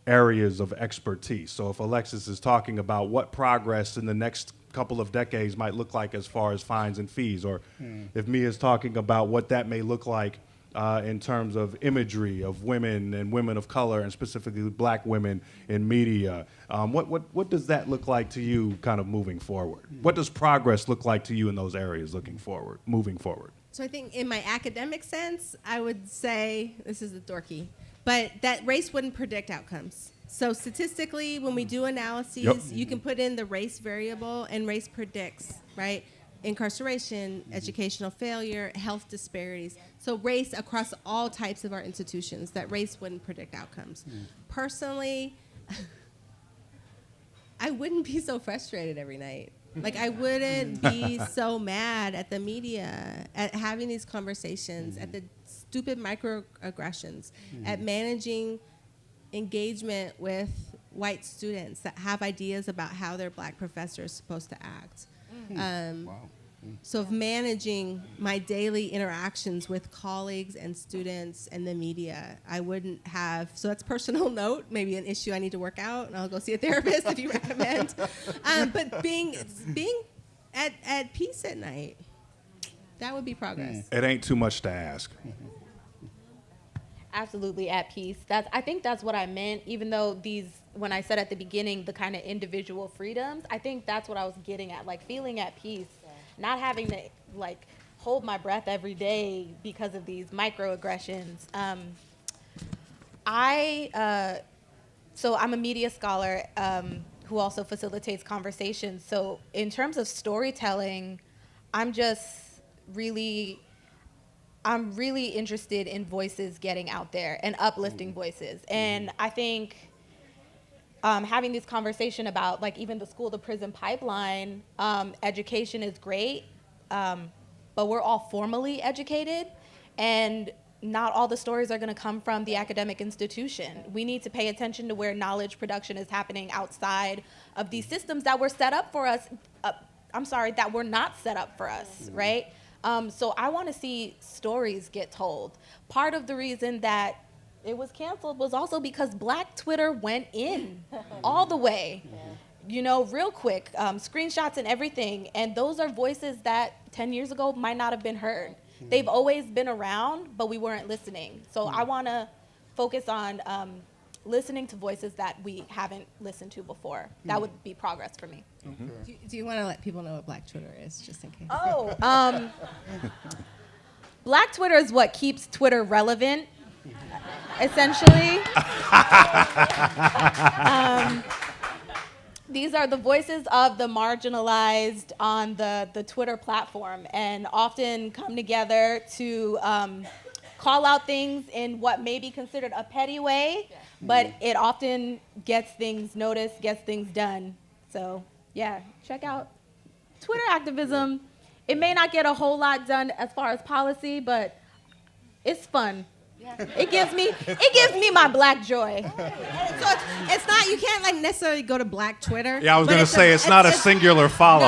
areas of expertise. So if Alexis is talking about what progress in the next couple of decades might look like as far as fines and fees, or if Mia is talking about what that may look like in terms of imagery of women and women of color, and specifically black women in media, what does that look like to you kind of moving forward? What does progress look like to you in those areas moving forward? So I think in my academic sense, I would say, this is the dorky, but that race wouldn't predict outcomes. So statistically, when we do analyses, you can put in the race variable and race predicts, right? Incarceration, educational failure, health disparities. So race across all types of our institutions, that race wouldn't predict outcomes. Personally, I wouldn't be so frustrated every night. Like, I wouldn't be so mad at the media, at having these conversations, at the stupid microaggressions, at managing engagement with white students that have ideas about how their black professor is supposed to act. So of managing my daily interactions with colleagues and students and the media, I wouldn't have, so that's personal note, maybe an issue I need to work out, and I'll go see a therapist if you recommend. But being at peace at night, that would be progress. It ain't too much to ask. Absolutely at peace. I think that's what I meant, even though when I said at the beginning, the kind of individual freedoms, I think that's what I was getting at, like feeling at peace, not having to like hold my breath every day because of these microaggressions. So I'm a media scholar who also facilitates conversations. So in terms of storytelling, I'm really interested in voices getting out there and uplifting voices. And I think having this conversation about like even the school to prison pipeline, education is great, but we're all formally educated, and not all the stories are going to come from the academic institution. We need to pay attention to where knowledge production is happening outside of these systems that were set up for us. That were not set up for us, right? So I want to see stories get told. Part of the reason that it was canceled was also because Black Twitter went in all the way, real quick, screenshots and everything. And those are voices that 10 years ago might not have been heard. They've always been around, but we weren't listening. So I want to focus on listening to voices that we haven't listened to before. That would be progress for me. Do you want to let people know what Black Twitter is, just in case? Black Twitter is what keeps Twitter relevant, essentially. These are the voices of the marginalized on the Twitter platform, and often come together to call out things in what may be considered a petty way, but it often gets things noticed, gets things done. So yeah, check out Twitter activism. It may not get a whole lot done as far as policy, but it's fun. It gives me my Black joy. So it's not, you can't like necessarily go to Black Twitter. Yeah, I was going to say it's not a singular follow.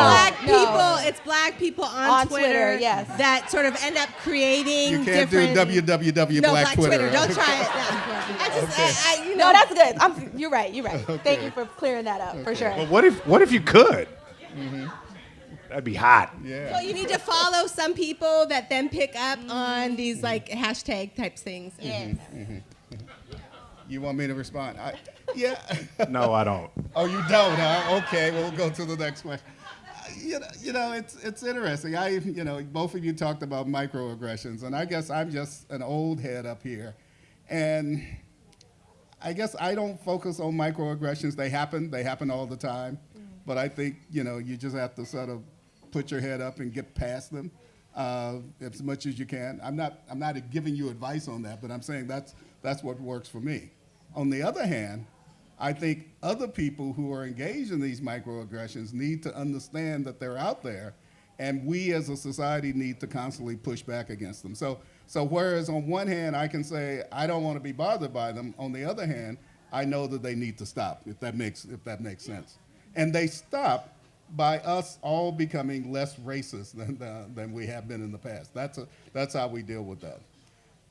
It's Black people on Twitter, yes, that sort of end up creating You can't different... do www Black Twitter. Don't try it. No, that's good. You're right. Okay. Thank you for clearing that up, for sure. Well, what if you could? That'd be hot. Yeah. So you need to follow some people that then pick up on these like hashtag types things. Yes. You want me to respond? Yeah. No, I don't. Oh, you don't, huh? Okay, we'll go to the next question. It's interesting. Both of you talked about microaggressions, and I guess I'm just an old head up here, and I guess I don't focus on microaggressions. They happen all the time, but I think you just have to sort of put your head up and get past them as much as you can. I'm not giving you advice on that, but I'm saying that's what works for me. On the other hand, I think other people who are engaged in these microaggressions need to understand that they're out there And we as a society need to constantly push back against them. So whereas on one hand I can say I don't want to be bothered by them, on the other hand, I know that they need to stop, if that makes sense. And they stop by us all becoming less racist than we have been in the past. That's how we deal with that.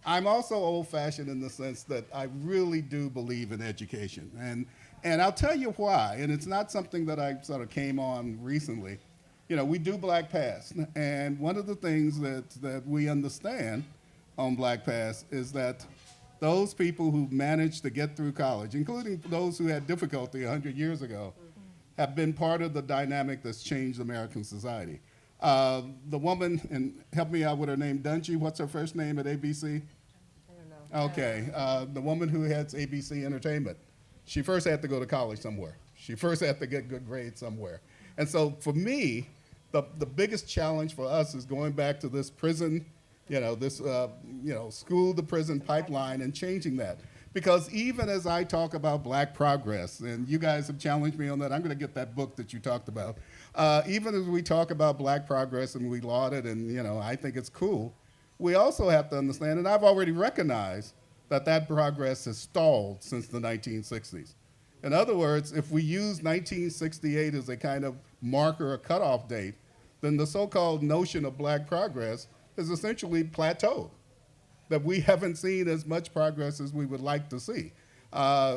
I'm also old-fashioned in the sense that I really do believe in education. And I'll tell you why, and it's not something that I sort of came on recently. We do Black Pass, and one of the things that we understand on Black Pass is that those people who managed to get through college, including those who had difficulty 100 years ago, have been part of the dynamic that's changed American society. The woman, and help me out with her name, Dungy, what's her first name at ABC? I don't know. Okay, the woman who heads ABC Entertainment, she first had to go to college somewhere. She first had to get good grades somewhere. And so for me, the biggest challenge for us is going back to this prison, school to prison pipeline and changing that. Because even as I talk about Black progress, and you guys have challenged me on that, I'm going to get that book that you talked about. Even as we talk about Black progress and we laud it and I think it's cool, we also have to understand, and I've already recognized that progress has stalled since the 1960s. In other words, if we use 1968 as a kind of marker or cutoff date, then the so-called notion of Black progress is essentially plateaued, that we haven't seen as much progress as we would like to see,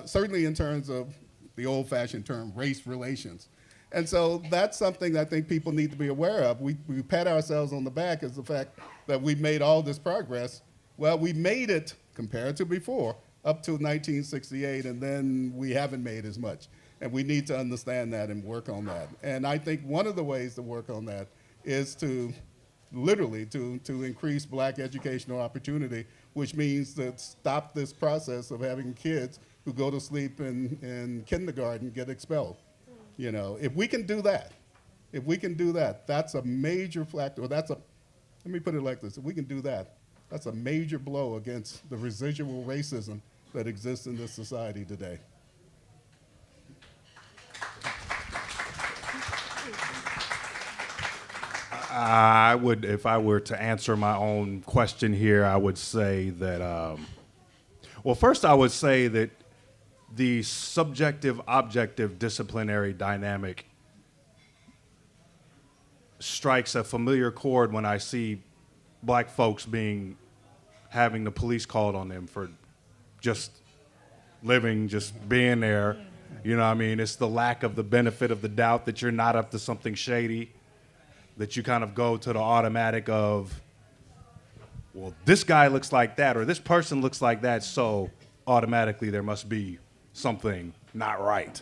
certainly in terms of the old-fashioned term, race relations. And so that's something I think people need to be aware of. We pat ourselves on the back as the fact that we've made all this progress. Well, we made it, compared to before, up to 1968, and then we haven't made as much. And we need to understand that and work on that. And I think one of the ways to work on that is to literally to increase Black educational opportunity, which means to stop this process of having kids who go to sleep in kindergarten get expelled. If we can do that, that's a major factor. Let me put it like this, if we can do that, that's a major blow against the residual racism that exists in this society today. I would, if I were to answer my own question here, I would say that, first I would say that the subjective-objective disciplinary dynamic strikes a familiar chord when I see Black folks having the police called on them for just living, just being there. It's the lack of the benefit of the doubt that you're not up to something shady, that you kind of go to the automatic of, well, this guy looks like that or this person looks like that, so automatically there must be something not right.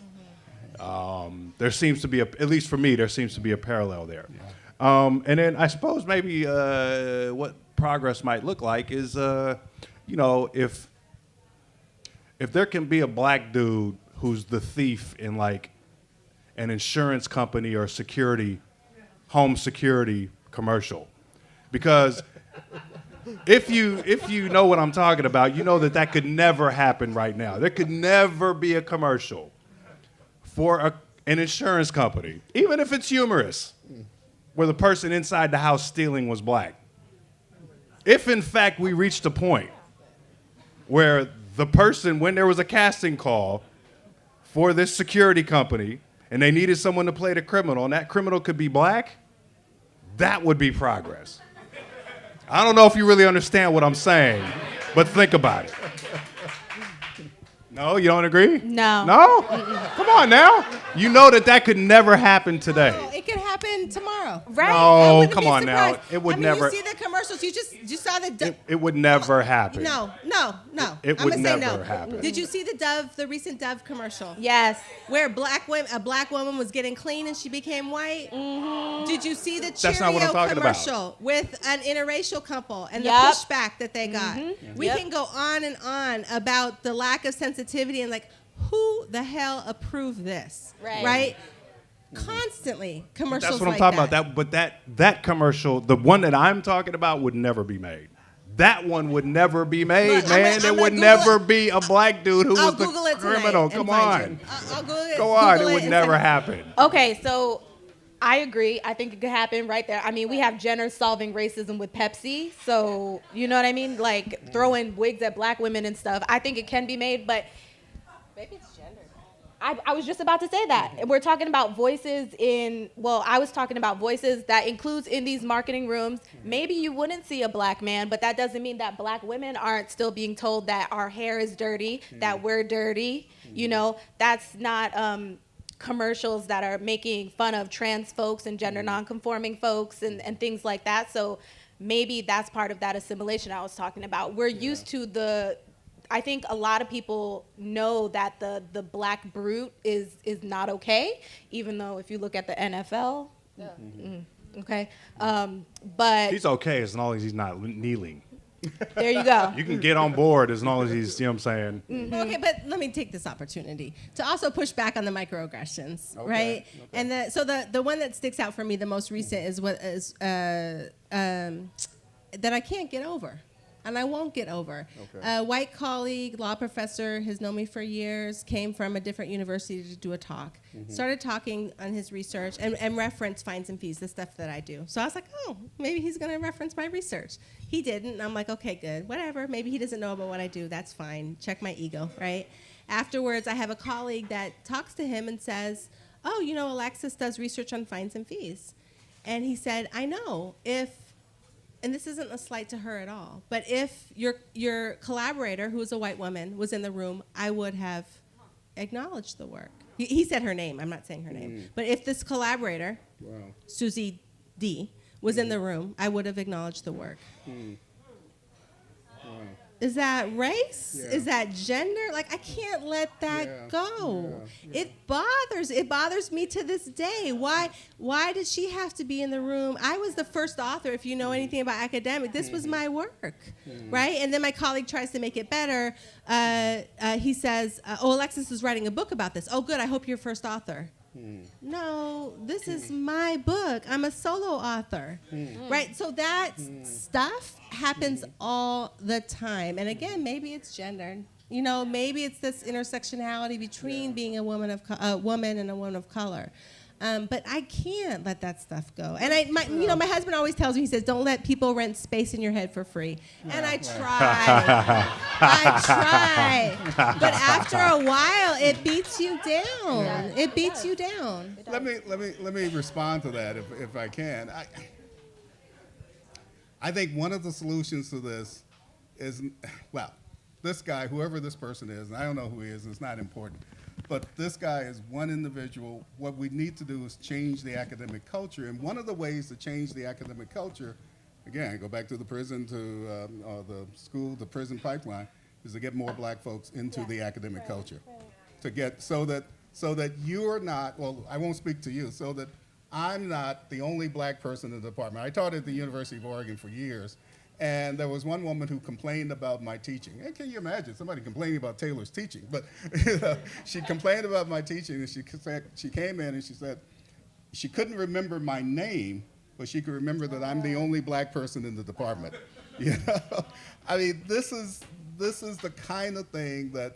There seems to be, at least for me, there seems to be a parallel there. Yeah. And then I suppose maybe what progress might look like is, if there can be a Black dude who's the thief in like an insurance company or home security commercial, because if you know what I'm talking about, you know that could never happen right now. There could never be a commercial for an insurance company, even if it's humorous, where the person inside the house stealing was Black. If in fact we reached a point where the person, when there was a casting call for this security company and they needed someone to play the criminal and that criminal could be Black, that would be progress. I don't know if you really understand what I'm saying, but think about it. No, you don't agree? No. No? Come on now. You know that could never happen today. Oh, it could happen tomorrow. Right. No, come on now. It would never. You see the commercials. You saw the. It would never happen. No. It would never happen. Did you see the recent Dove commercial? Yes. Where a black woman was getting clean and she became white? Mm-hmm. Did you see the That's not what I'm Cheerio talking commercial about. with an interracial couple and Yep. the pushback that they got? Mm-hmm. We can go on and on about the lack of sensitivity and like, who the hell approved this? Right. Constantly commercials. That's what I'm like talking that. about. But that commercial, the one that I'm talking about, would never be made. That one would never be made, Look, man. There would never be a Black dude who I'll was Google the it tonight criminal. and Come find on. you. I'll Google it. Go on. Google It would and never send- happen. Okay, so I agree. I think it could happen right there. I mean, we have Jenner solving racism with Pepsi. So, you know what I mean? Like throwing wigs at black women and stuff. I think it can be made, but maybe it's gender. I was just about to say that. We're talking about voices I was talking about voices that includes in these marketing rooms. Maybe you wouldn't see a black man, but that doesn't mean that black women aren't still being told that our hair is dirty, that we're dirty. You know, that's not commercials that are making fun of trans folks and gender nonconforming folks and things like that. So maybe that's part of that assimilation I was talking about. We're used to I think a lot of people know that the black brute is not okay, even though if you look at the NFL, okay. But He's okay as long as he's not kneeling. there you go. You can get on board as long as he's, you know what I'm saying? Okay, but let me take this opportunity to also push back on the microaggressions, right? Okay. And the one that sticks out for me the most recent is that I can't get over. And I won't get over. Okay. A white colleague, law professor, has known me for years, came from a different university to do a talk, started talking on his research and referenced fines and fees, the stuff that I do. So I was like, oh, maybe he's going to reference my research. He didn't. And I'm like, okay, good, whatever. Maybe he doesn't know about what I do. That's fine. Check my ego, right? Afterwards, I have a colleague that talks to him and says, oh, you know, Alexis does research on fines and fees. And he said, I know, and this isn't a slight to her at all, but if your collaborator, who is a white woman, was in the room, I would have acknowledged the work. He said her name. I'm not saying her name. But if this collaborator, Susie D, was in the room, I would have acknowledged the work. Is that race? Yeah. Is that gender? Like, I can't let that go. Yeah. It bothers me to this day. Why did she have to be in the room? I was the first author, if you know anything about academic. This was my work, right? And then my colleague tries to make it better. He says, oh, Alexis is writing a book about this. Oh, good, I hope you're first author. No, this is my book. I'm a solo author, right? So that stuff happens all the time. And again, maybe it's gender. You know, maybe it's this intersectionality between being a woman and a woman of color. But I can't let that stuff go. And my husband always tells me, he says, don't let people rent space in your head for free. And I try. But after a while, it beats you down. It beats you down. Let me respond to that if I can. I think one of the solutions to this is, well, this guy, whoever this person is, and I don't know who he is, it's not important, but this guy is one individual. What we need to do is change the academic culture, and one of the ways to change the academic culture, again, go back to the prison, to the school, the prison pipeline, is to get more black folks into the academic culture, to get so that you're not, well, I won't speak to you, so that I'm not the only black person in the department. I taught at the University of Oregon for years, and there was one woman who complained about my teaching. And can you imagine somebody complaining about Taylor's teaching? But she complained about my teaching, and she came in and she said she couldn't remember my name, but she could remember that I'm the only black person in the department. You know, I mean, this is the kind of thing that,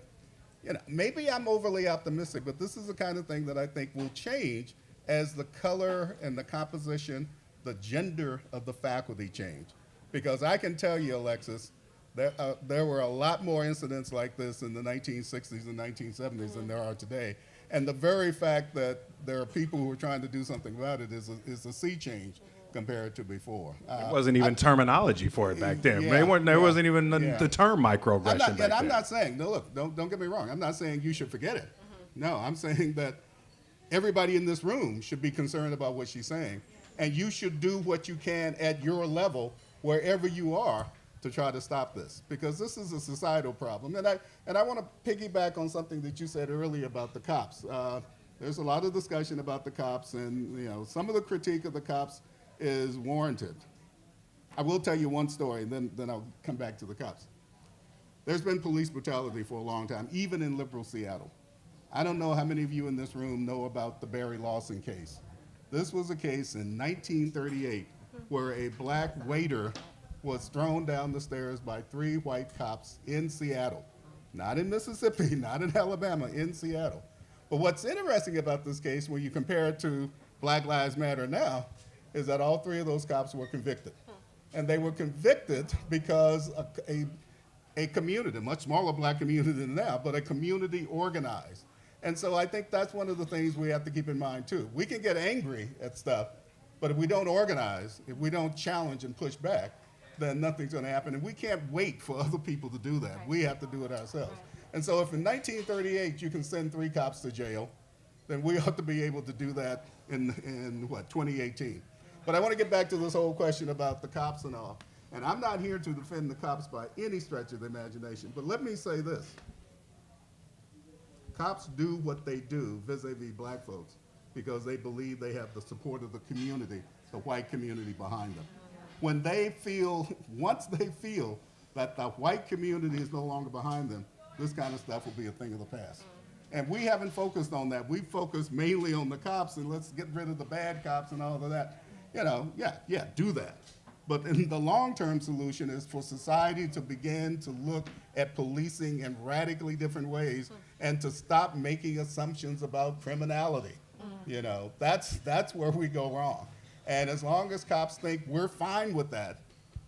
you know, maybe I'm overly optimistic, but this is the kind of thing that I think will change as the color and the composition, the gender of the faculty change. Because I can tell you, Alexis, there were a lot more incidents like this in the 1960s and 1970s than there are today. And the very fact that there are people who are trying to do something about it is a sea change compared to before. There wasn't even terminology for it back then. There wasn't even the term microaggression back then. I'm not saying, no, look, don't get me wrong. I'm not saying you should forget it. No, I'm saying that everybody in this room should be concerned about what she's saying. And you should do what you can at your level, wherever you are, to try to stop this, because this is a societal problem. And I want to piggyback on something that you said earlier about the cops. There's a lot of discussion about the cops, and some of the critique of the cops is warranted. I will tell you one story, and then I'll come back to the cops. There's been police brutality for a long time, even in liberal Seattle. I don't know how many of you in this room know about the Barry Lawson case. This was a case in 1938 where a black waiter was thrown down the stairs by 3 white cops in Seattle. Not in Mississippi, not in Alabama, in Seattle. But what's interesting about this case, when you compare it to Black Lives Matter now is that all three of those cops were convicted. And they were convicted because a community, a much smaller black community than now, but a community organized. And so I think that's one of the things we have to keep in mind too. We can get angry at stuff, but if we don't organize, if we don't challenge and push back, then nothing's gonna happen. And we can't wait for other people to do that. We have to do it ourselves. And so if in 1938 you can send 3 cops to jail, then we ought to be able to do that in what, 2018. But I want to get back to this whole question about the cops and all. And I'm not here to defend the cops by any stretch of the imagination, but let me say this. Cops do what they do vis-a-vis black folks because they believe they have the support of the community, the white community behind them. When they feel, once they feel that the white community is no longer behind them, this kind of stuff will be a thing of the past. And we haven't focused on that. We focused mainly on the cops and let's get rid of the bad cops and all of that. You know, yeah, do that. But in the long-term solution is for society to begin to look at policing in radically different ways and to stop making assumptions about criminality. You know, that's where we go wrong. And as long as cops think we're fine with that,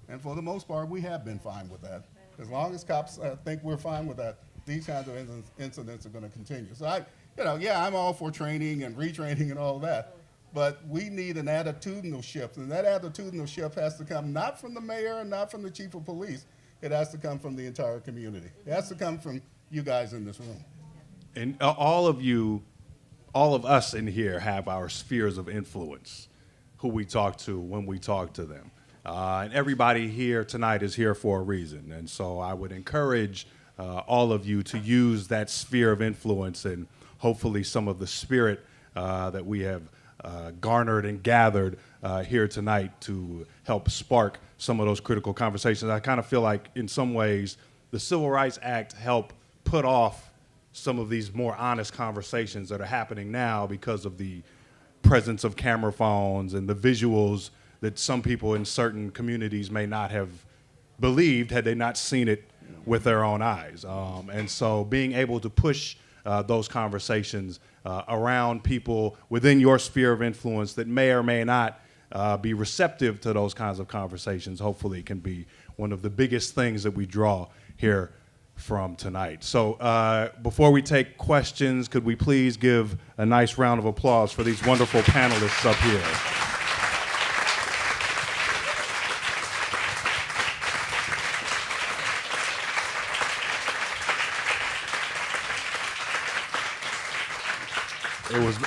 and for the most part we have been fine with that, as long as cops think we're fine with that, these kinds of incidents are going to continue. So I'm all for training and retraining and all that. But we need an attitudinal shift, and that attitudinal shift has to come not from the mayor and not from the chief of police. It has to come from the entire community. It has to come from you guys in this room. And all of us in here have our spheres of influence, who we talk to when we talk to them. And everybody here tonight is here for a reason. And so I would encourage all of you to use that sphere of influence and hopefully some of the spirit that we have garnered and gathered here tonight to help spark some of those critical conversations. I kind of feel like in some ways the Civil Rights Act helped put off some of these more honest conversations that are happening now because of the presence of camera phones and the visuals that some people in certain communities may not have believed had they not seen it with their own eyes. And so being able to push those conversations around people within your sphere of influence that may or may not be receptive to those kinds of conversations, hopefully can be one of the biggest things that we draw here from tonight. So before we take questions, could we please give a nice round of applause for these wonderful panelists up here.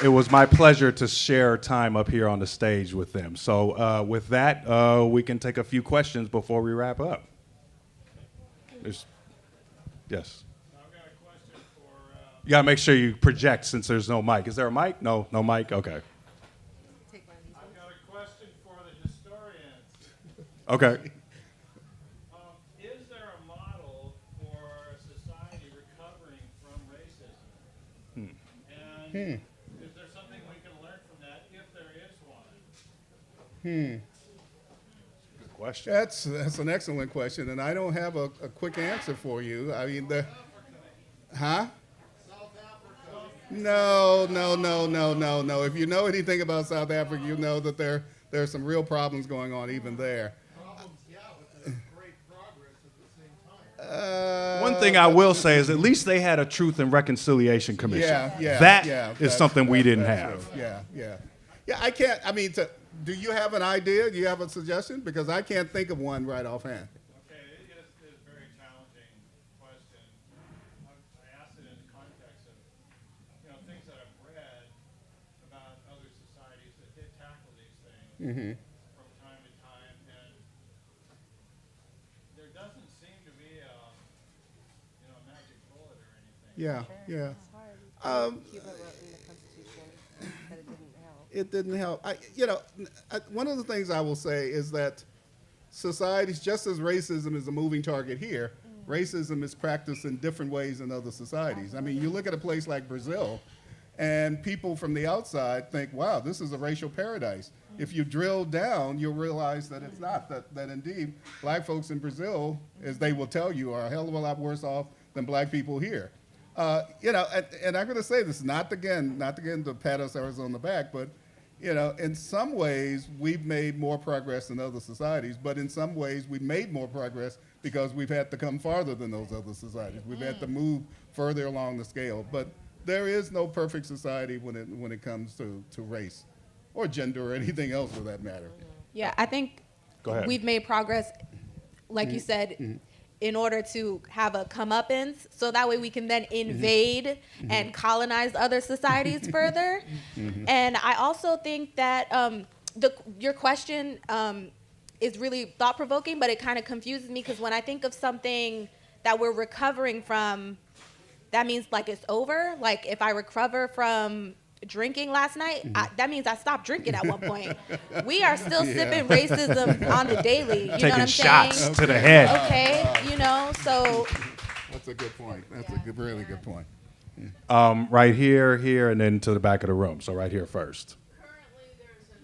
It was my pleasure to share time up here on the stage with them. So with that, we can take a few questions before we wrap up. Yes. I've got a question for... You got to make sure you project since there's no mic. Is there a mic? No mic? Okay. I've got a question for the historians. Okay. Is there a model for a society recovering from racism? And is there something we can learn from that if there is one? Good question. That's an excellent question, and I don't have a quick answer for you. I mean, huh? No. If you know anything about South Africa, you know that there's some real problems going on even there. One thing I will say is at least they had a Truth and Reconciliation Commission. That is something we didn't have. Yeah, I can't, I mean, do you have an idea? Do you have a suggestion? Because I can't think of one right offhand. Okay, it is a very challenging question. I asked it in the context of, things that I've read about other societies that did tackle these things from time to time, and there doesn't seem to be a magic bullet or anything. Yeah. Cuba wrote in the Constitution that it didn't help. It didn't help. One of the things I will say is that societies, just as racism is a moving target here, racism is practiced in different ways in other societies. I mean, you look at a place like Brazil, and people from the outside think, wow, this is a racial paradise. If you drill down, you'll realize that it's not, that indeed black folks in Brazil, as they will tell you, are a hell of a lot worse off than black people here. And I'm going to say this, not again to pat ourselves on the back, but You know, in some ways, we've made more progress than other societies, but in some ways, we've made more progress because we've had to come farther than those other societies. We've had to move further along the scale. But there is no perfect society when it comes to race or gender or anything else for that matter. Yeah, I think Go ahead. we've made progress, like you said, in order to have a comeuppance, so that way we can then invade and colonize other societies further. And I also think that your question is really thought-provoking, but it kind of confuses me, because when I think of something that we're recovering from, that means like it's over. Like if I recover from drinking last night, that means I stopped drinking at one point. We are still sipping racism on the daily. You know what Taking I'm shots saying? to the head. Okay, you know, so That's a good point. That's a good, really good point. Right here, here, and then to the back of the room. So right here first. Currently, there's a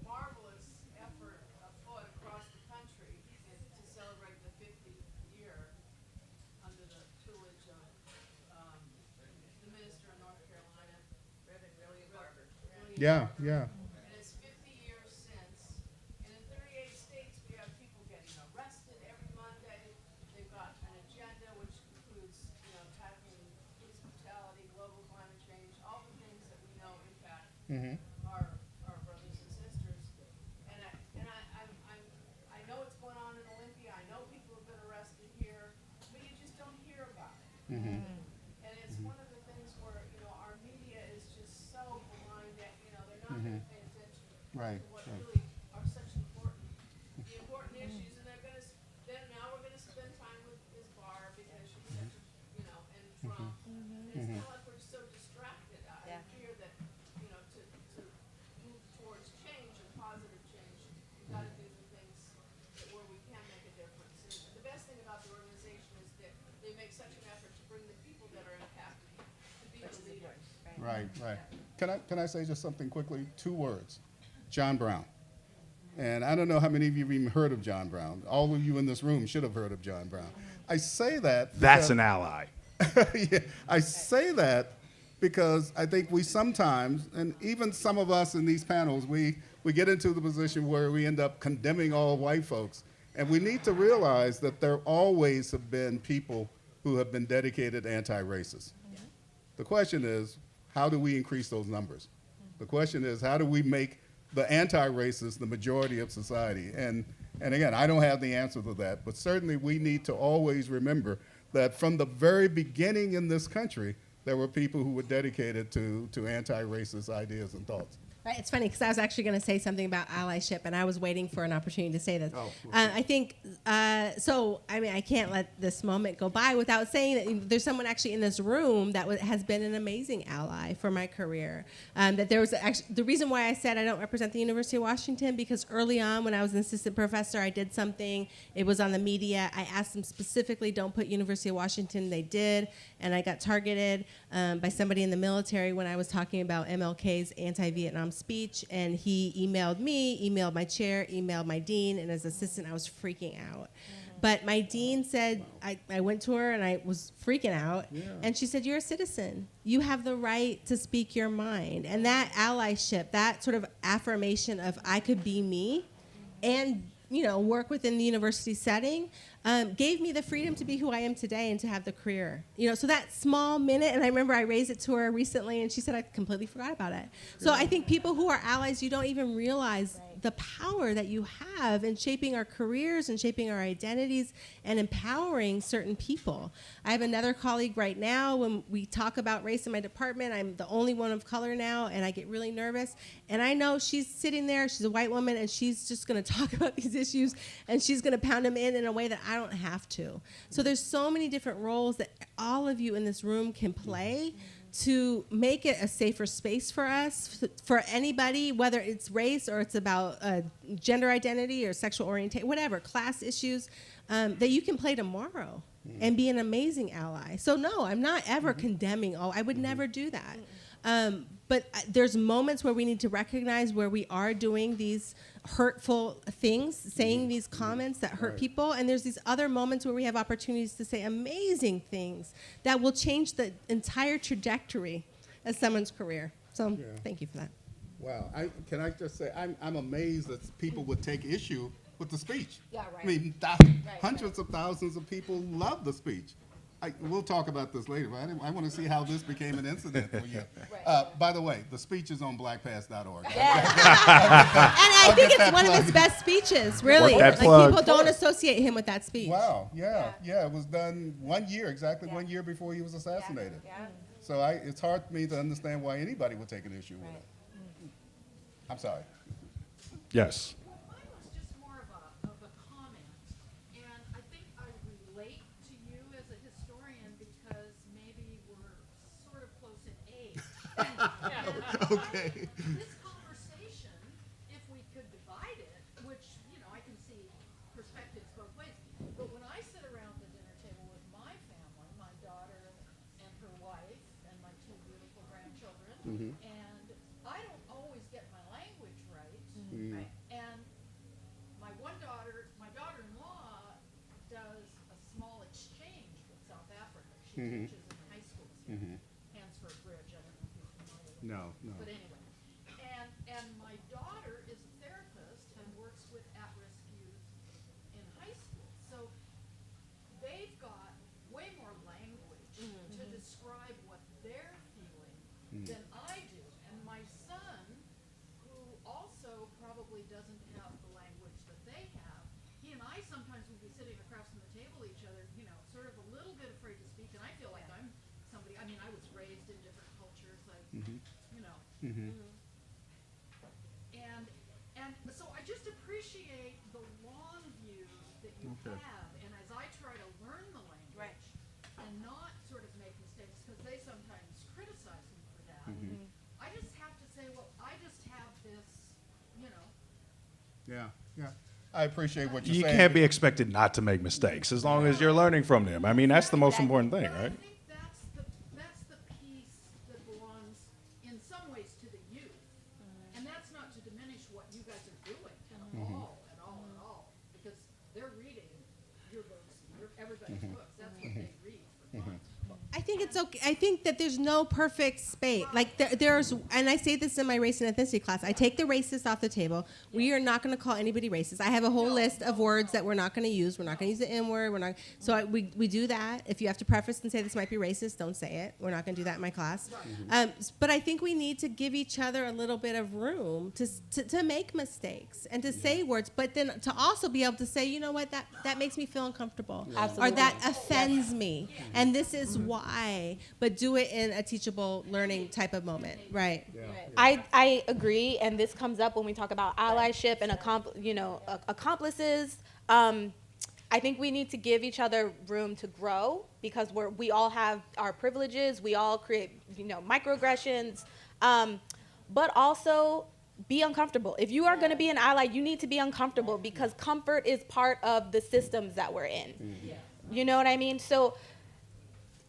marvelous effort afoot across the country to celebrate the 50th year under the tutelage of the minister of North Carolina, Reverend William Barber. Yeah, yeah. And it's 50 years since. And in 38 states, we have people getting arrested every Monday. They've got an agenda which includes, tackling police brutality, global climate change, all the things that we know impact our brothers and sisters. And I know what's going on in Olympia. I know people have been arrested here, but you just don't hear about it. And it's one of the things where, our media is just so blind that, they're not going to pay attention Right, to what right. really are such the important issues. And they're going to, now we're going to spend time with Ms. Barr because she's such and Trump. And it's kind of like we're so distracted. I fear that, to move towards change and positive change, we've got to do the things where we can make a difference. And the best thing about the organization is that they make such an effort to bring the people that are impacted to be the leaders. Right, right. Can I say just something quickly? 2 words. John Brown. And I don't know how many of you have even heard of John Brown. All of you in this room should have heard of John Brown. I say that That's because- an ally. yeah, I say that because I think we sometimes, and even some of us in these panels, we get into the position where we end up condemning all white folks. And we need to realize that there always have been people who have been dedicated anti-racist. The question is, how do we increase those numbers? The question is, how do we make the anti-racists the majority of society? And again, I don't have the answer to that, but certainly we need to always remember that from the very beginning in this country, there were people who were dedicated to anti-racist ideas and thoughts. Right, it's funny because I was actually going to say something about allyship, and I was waiting for an opportunity to say this. Oh, I think, I can't let this moment go by without saying that there's someone actually in this room that has been an amazing ally for my career. That there was actually, the reason why I said I don't represent the University of Washington, because early on when I was an assistant professor, I did something, it was on the media, I asked them specifically, don't put University of Washington, they did, and I got targeted by somebody in the military when I was talking about MLK's anti-Vietnam speech, and he emailed me, emailed my chair, emailed my dean, and as assistant, I was freaking out. But my dean said, I went to her and I was freaking out, and she said, you're a citizen. You have the right to speak your mind. And that allyship, that sort of affirmation of I could be me and work within the university setting, gave me the freedom to be who I am today and to have the career. So that small minute, and I remember I raised it to her recently, and she said, I completely forgot about it. So I think people who are allies, you don't even realize the power that you have in shaping our careers and shaping our identities and empowering certain people. I have another colleague right now, when we talk about race in my department, I'm the only one of color now, and I get really nervous. And I know she's sitting there, she's a white woman, and she's just gonna talk about these issues, and she's gonna pound them in a way that I don't have to. So there's so many different roles that all of you in this room can play to make it a safer space for us, for anybody, whether it's race or it's about gender identity or sexual orientation, whatever, class issues, that you can play tomorrow and be an amazing ally. So no, I'm not ever condemning, I would never do that. But there's moments where we need to recognize where we are doing these hurtful things, saying these comments that hurt people, and there's these other moments where we have opportunities to say amazing things that will change the entire trajectory of someone's career. So thank you for that. Wow. Can I just say, I'm amazed that people would take issue with the speech. Yeah, right. I mean, hundreds of thousands of people love the speech. We'll talk about this later, but I want to see how this became an incident for you. By the way, the speech is on blackpast.org. And I think it's one of his best speeches, really. Work that Like, plug. people don't associate him with that speech. Wow, yeah. It was done 1 year, exactly 1 year before he was assassinated. Yeah. So it's hard for me to understand why anybody would take an issue with it. I'm sorry. Yes. Mine was just more of a comment, and I think I relate to you as a historian because maybe we're sort of close in age. Okay. This conversation, if we could divide it, which, I can see perspectives both ways, but when I sit around the dinner table with my family, my daughter and her wife and my two beautiful grandchildren, and I don't always get my language right. Right. And my daughter-in-law does a small exchange with South Africa. She teaches in high schools here, Hansford Bridge. I don't know if you're familiar with No. But anyway, and my daughter is a therapist and works with at-risk youth in high school. So they've got way more language to describe what they're feeling than I do. And my son, who also probably doesn't have the language that they have, he and I sometimes would be sitting across from the table each other, sort of a little bit afraid to speak. And I feel like I'm somebody, I mean, I was raised in different cultures, like, And so I just appreciate the long view that you have, and as I try to learn the language and not sort of make mistakes, because they sometimes criticize me for that, I just have to say, well, I just have this, Yeah. I appreciate what you're You saying. can't be expected not to make mistakes as long as you're learning from them. I mean, that's the most important thing, But I right? think that's the piece that belongs in some ways to the youth, and that's not to diminish what you guys are doing at all, because they're reading your books, everybody's books. That's what they read for fun. I think it's okay. I think that there's no perfect space. Like there's, and I say this in my race and ethnicity class. I take the racist off the table. We are not going to call anybody racist. I have a whole list of words that we're not going to use. We're not going to use the N word. We're not. So we do that. If you have to preface and say this might be racist, don't say it. We're not going to do that in my class. But I think we need to give each other a little bit of room to make mistakes and to say words, but then to also be able to say, you know what, that makes me feel uncomfortable, or that offends me, and this is why. But do it in a teachable learning type of moment, right? I agree, and this comes up when we talk about allyship and accomplices. I think we need to give each other room to grow because we all have our privileges. We all create microaggressions, but also be uncomfortable. If you are going to be an ally, you need to be uncomfortable because comfort is part of the systems that we're in. You know what I mean? So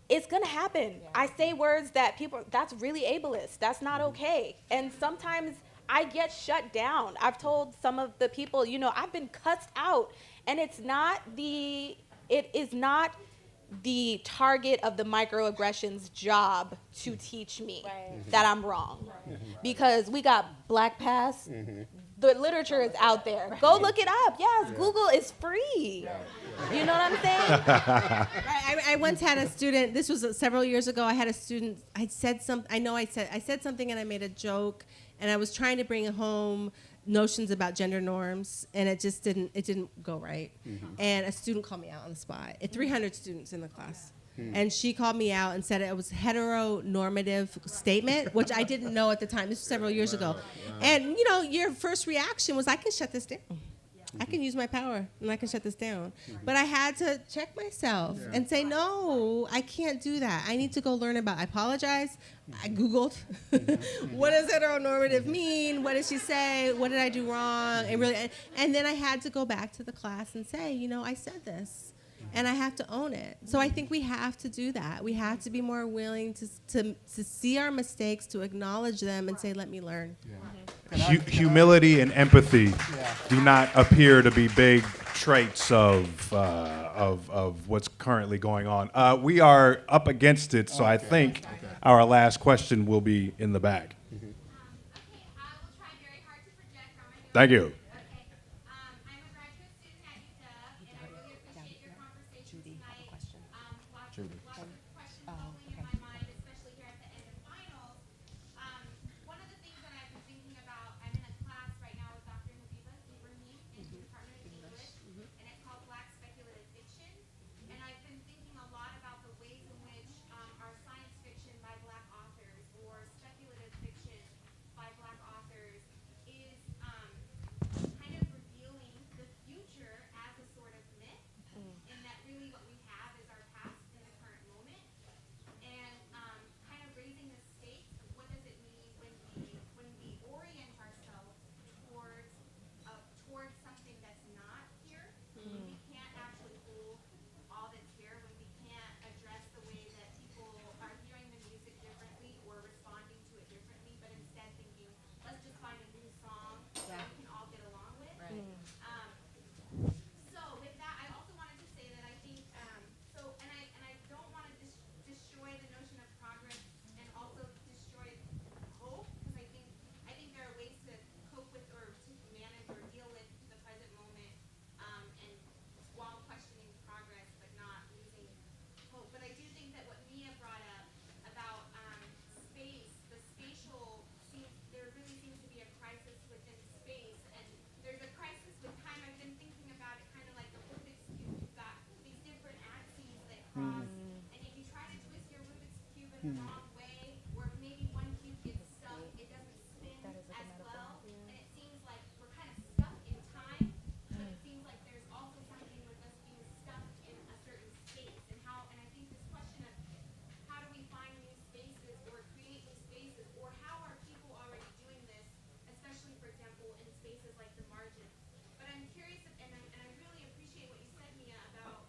it's going to happen. I say words that that's really ableist. That's not okay. And sometimes I get shut down. I've told some of the people, I've been cussed out, and it is not the target of the microaggressions job to teach me that I'm wrong. Because we got Black Pass. The literature is out there. Go look it up. Yes, Google is free. You know what I'm saying? I once had a student. This was several years ago. I had a student. I said something, and I made a joke, and I was trying to bring home notions about gender norms, and it just didn't go right. And a student called me out on the spot. 300 students in the class. And she called me out and said it was heteronormative statement, which I didn't know at the time. This was several years ago. And, your first reaction was, I can shut this down. I can use my power, and I can shut this down. But I had to check myself and say, no, I can't do that. I need to go learn about. I apologize. I Googled, what does heteronormative mean? What did she say? What did I do wrong? And then I had to go back to the class and say, I said this. And I have to own it. So I think we have to do that. We have to be more willing to see our mistakes, to acknowledge them, and say, let me learn. Humility and empathy do not appear to be big traits of what's currently going on. We are up against it, so I think our last question will be in the back. Okay, I was Thank you. Okay. I'm a graduate student at UW, and I really appreciate your conversation tonight. Lots of questions bubbling in my mind, especially here at the end of finals. One of the things that I've been thinking about, I'm in a class right now with Dr. Habiba Ibrahim in the Department of English, and it's called Black Speculative Fiction. And I've been thinking a lot about the ways in which our science fiction by Black authors or speculative fiction by Black authors is kind of revealing the future as a sort of myth, and that really what we have is our past in the current moment, and kind of raising the stakes of what does it mean when we orient ourselves towards towards something that's not here, when we can't actually hold all that's here, when we can't address the way that people are hearing the music differently or responding to it differently, but instead thinking, let's just find a new song that we can all get along with. So with that, I also wanted to say that I think and I don't want to destroy the notion of progress and also destroy hope, because I think there are ways to cope with or to manage or deal with the present moment, and while questioning progress but not losing hope. But I do think that what Mia brought up about space, the spatial, there really seems to be a crisis within space, and there's a crisis with time. I've been thinking about it kind of like the Rubik's Cube. You've got these different axes that cross, and if you try to twist your Rubik's Cube in the wrong way, or maybe one cube gets stuck, it doesn't spin as well, and it seems like we're kind of stuck in time, but it seems like there's also something with us being stuck in a certain space, and I think this question of how do we find new spaces or create new spaces, or how are people already doing this, especially, for example, in spaces like the margins. But I'm curious, and I really appreciate what you said, Mia, about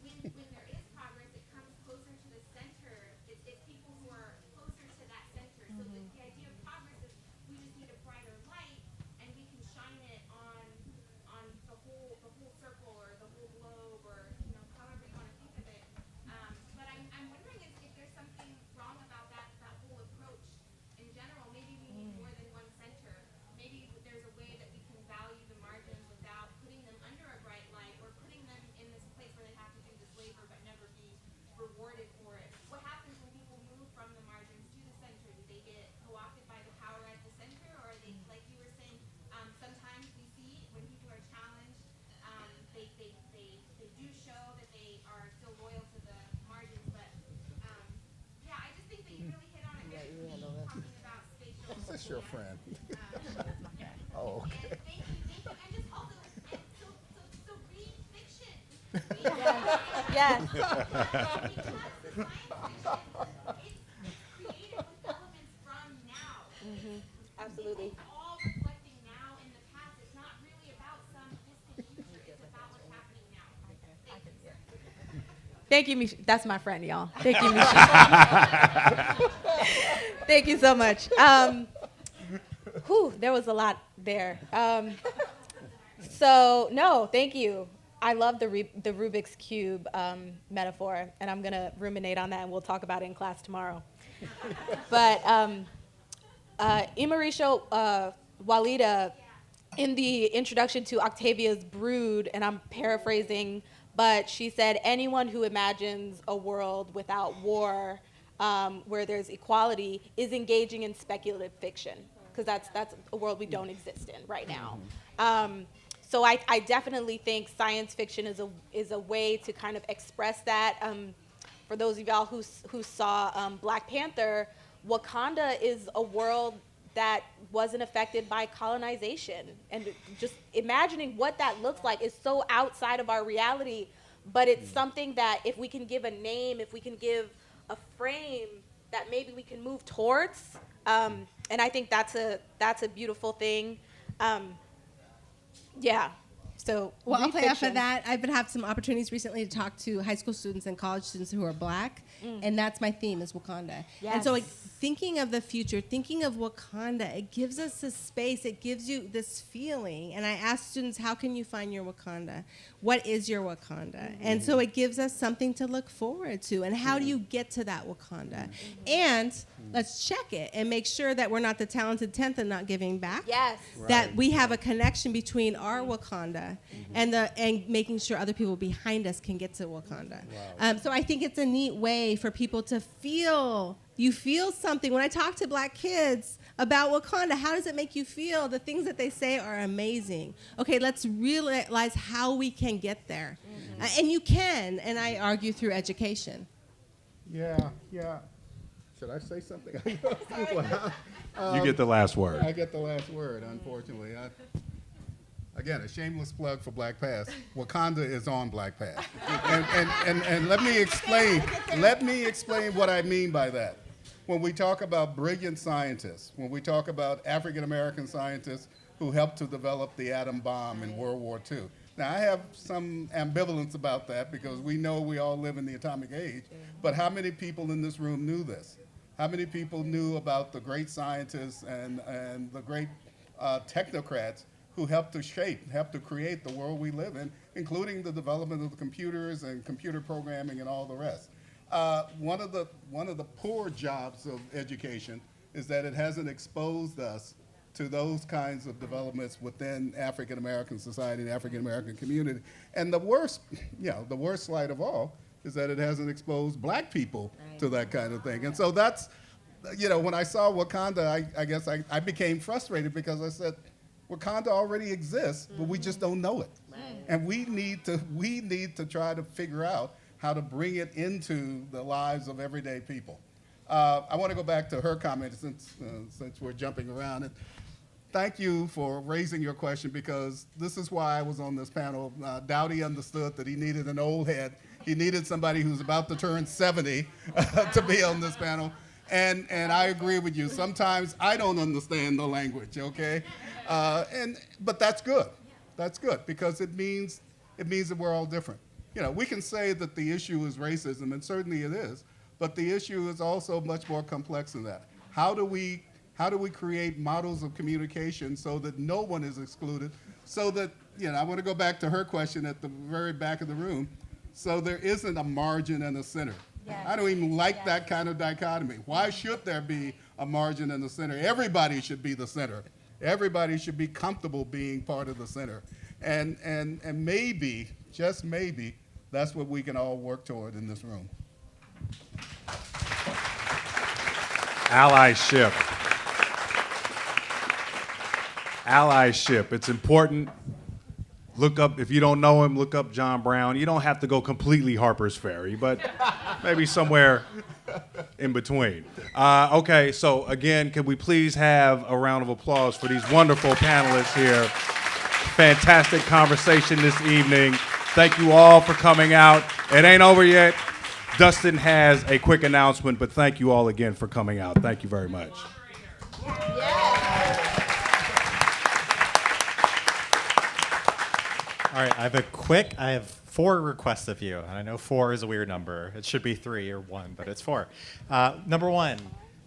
when there is progress, it comes closer to the center. It's people who are closer to that center. So the idea of progress is we just need a brighter light, and we can shine it on the whole circle or the whole globe, or however you want to think of it. But I'm wondering if there's something wrong about that whole approach in general. Maybe we need more than one center. Maybe there's a way that we can value the margins without putting them under a bright light, or putting them in this place where they have to do this labor but never be rewarded for it. What happens when people move from the margins to the center? Do they get co-opted by the power at the center, or are they, like you were saying, sometimes we see when people are challenged, they do show that they are still loyal to the margins, but yeah, I just think that you really hit on it very talking about spatial. Is this your friend? Oh, And okay. thank you. And just also, so read fiction. Read Yes. because the science fiction, it's created with elements from now. Absolutely. It's all reflecting now in the past. It's not really about some distant future. It's about what's happening now. Thank you, Michelle. That's my friend, y'all. Thank you, Michelle. Thank you so much. There was a lot there. So, no, thank you. I love the Rubik's Cube metaphor, and I'm going to ruminate on that, and we'll talk about it in class tomorrow. But Imarisha Walida, in the introduction to Octavia's Brood, and I'm paraphrasing, but she said, anyone who imagines a world without war, where there's equality, is engaging in speculative fiction, because that's a world we don't exist in right now. So I definitely think science fiction is a way to kind of express that. For those of y'all who saw Black Panther, Wakanda is a world that wasn't affected by colonization. And just imagining what that looks like is so outside of our reality, but it's something that if we can give a name, if we can give a frame, that maybe we can move towards. And I think that's a beautiful thing. Yeah. So Well, I'll read play off of fiction. that. I've been having some opportunities recently to talk to high school students and college students who are Black, and that's my theme is Wakanda. And so Yes. thinking of the future, thinking of Wakanda, it gives us this space, it gives you this feeling. And I ask students, how can you find your Wakanda? What is your Wakanda? And so it gives us something to look forward to. And how do you get to that Wakanda? And let's check it and make sure that we're not the talented 10th and not giving back. Yes. That we have a connection between our Wakanda and making sure other people behind us can get to Wakanda. So I think it's a neat way for people to feel. You feel something. When I talk to black kids about Wakanda, how does it make you feel? The things that they say are amazing. Okay, let's realize how we can get there. And you can, and I argue through education. Yeah. Should I say something? You get the last word. I get the last word, unfortunately. Again, a shameless plug for Black Pass. Wakanda is on Black Pass. And let me explain what I mean by that. When we talk about brilliant scientists, when we talk about African American scientists who helped to develop the atom bomb in World War II. Now, I have some ambivalence about that because we know we all live in the atomic age, but how many people in this room knew this? How many people knew about the great scientists and the great technocrats who helped to create the world we live in, including the development of the computers and computer programming and all the rest? One of the poor jobs of education is that it hasn't exposed us to those kinds of developments within African American society and African American community. And the worst slight of all is that it hasn't exposed black people to that kind of thing. And so that's, when I saw Wakanda, I guess I became frustrated because I said, Wakanda already exists, but we just don't know it. And we need to try to figure out how to bring it into the lives of everyday people. I want to go back to her comment since we're jumping around. And thank you for raising your question because this is why I was on this panel. Dowdy understood that he needed an old head. He needed somebody who's about to turn 70 to be on this panel. And I agree with you. Sometimes I don't understand the language, okay? But that's good. That's good because it means that we're all different. We can say that the issue is racism, and certainly it is, but the issue is also much more complex than that. How do we create models of communication so that no one is excluded, so that, I want to go back to her question at the very back of the room, so there isn't a margin and a center. Yes. I don't even like that kind of dichotomy. Why should there be a margin and a center? Everybody should be the center. Everybody should be comfortable being part of the center. And maybe, just maybe, that's what we can all work toward in this room. Allyship. Allyship. It's important. Look up, if you don't know him, look up John Brown. You don't have to go completely Harper's Ferry, but maybe somewhere in between. Okay, so again, can we please have a round of applause for these wonderful panelists here. Fantastic conversation this evening. Thank you all for coming out. It ain't over yet. Dustin has a quick announcement, but thank you all again for coming out. Thank you very much. All right, I have 4 requests of you, and I know 4 is a weird number. It should be 3 or 1, but it's 4. Number 1,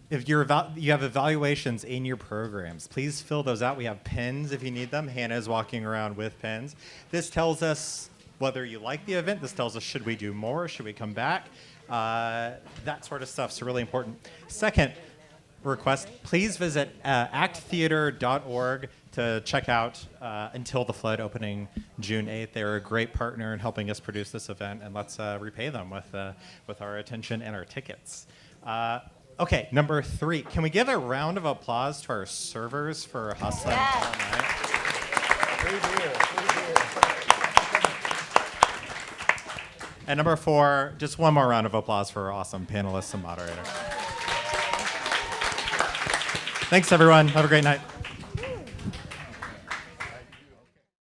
if you have evaluations in your programs, please fill those out. We have pens if you need them. Hannah is walking around with pens. This tells us whether you like the event. This tells us, should we do more? Should we come back? That sort of stuff is really important. Second request, please visit acttheater.org to check out Until the Flood opening June 8th. They're a great partner in helping us produce this event, and let's repay them with our attention and our tickets. Okay, number 3, can we give a round of applause to our servers for hustling all night? And number 4, just one more round of applause for our awesome panelists and moderator. Thanks, everyone. Have a great night.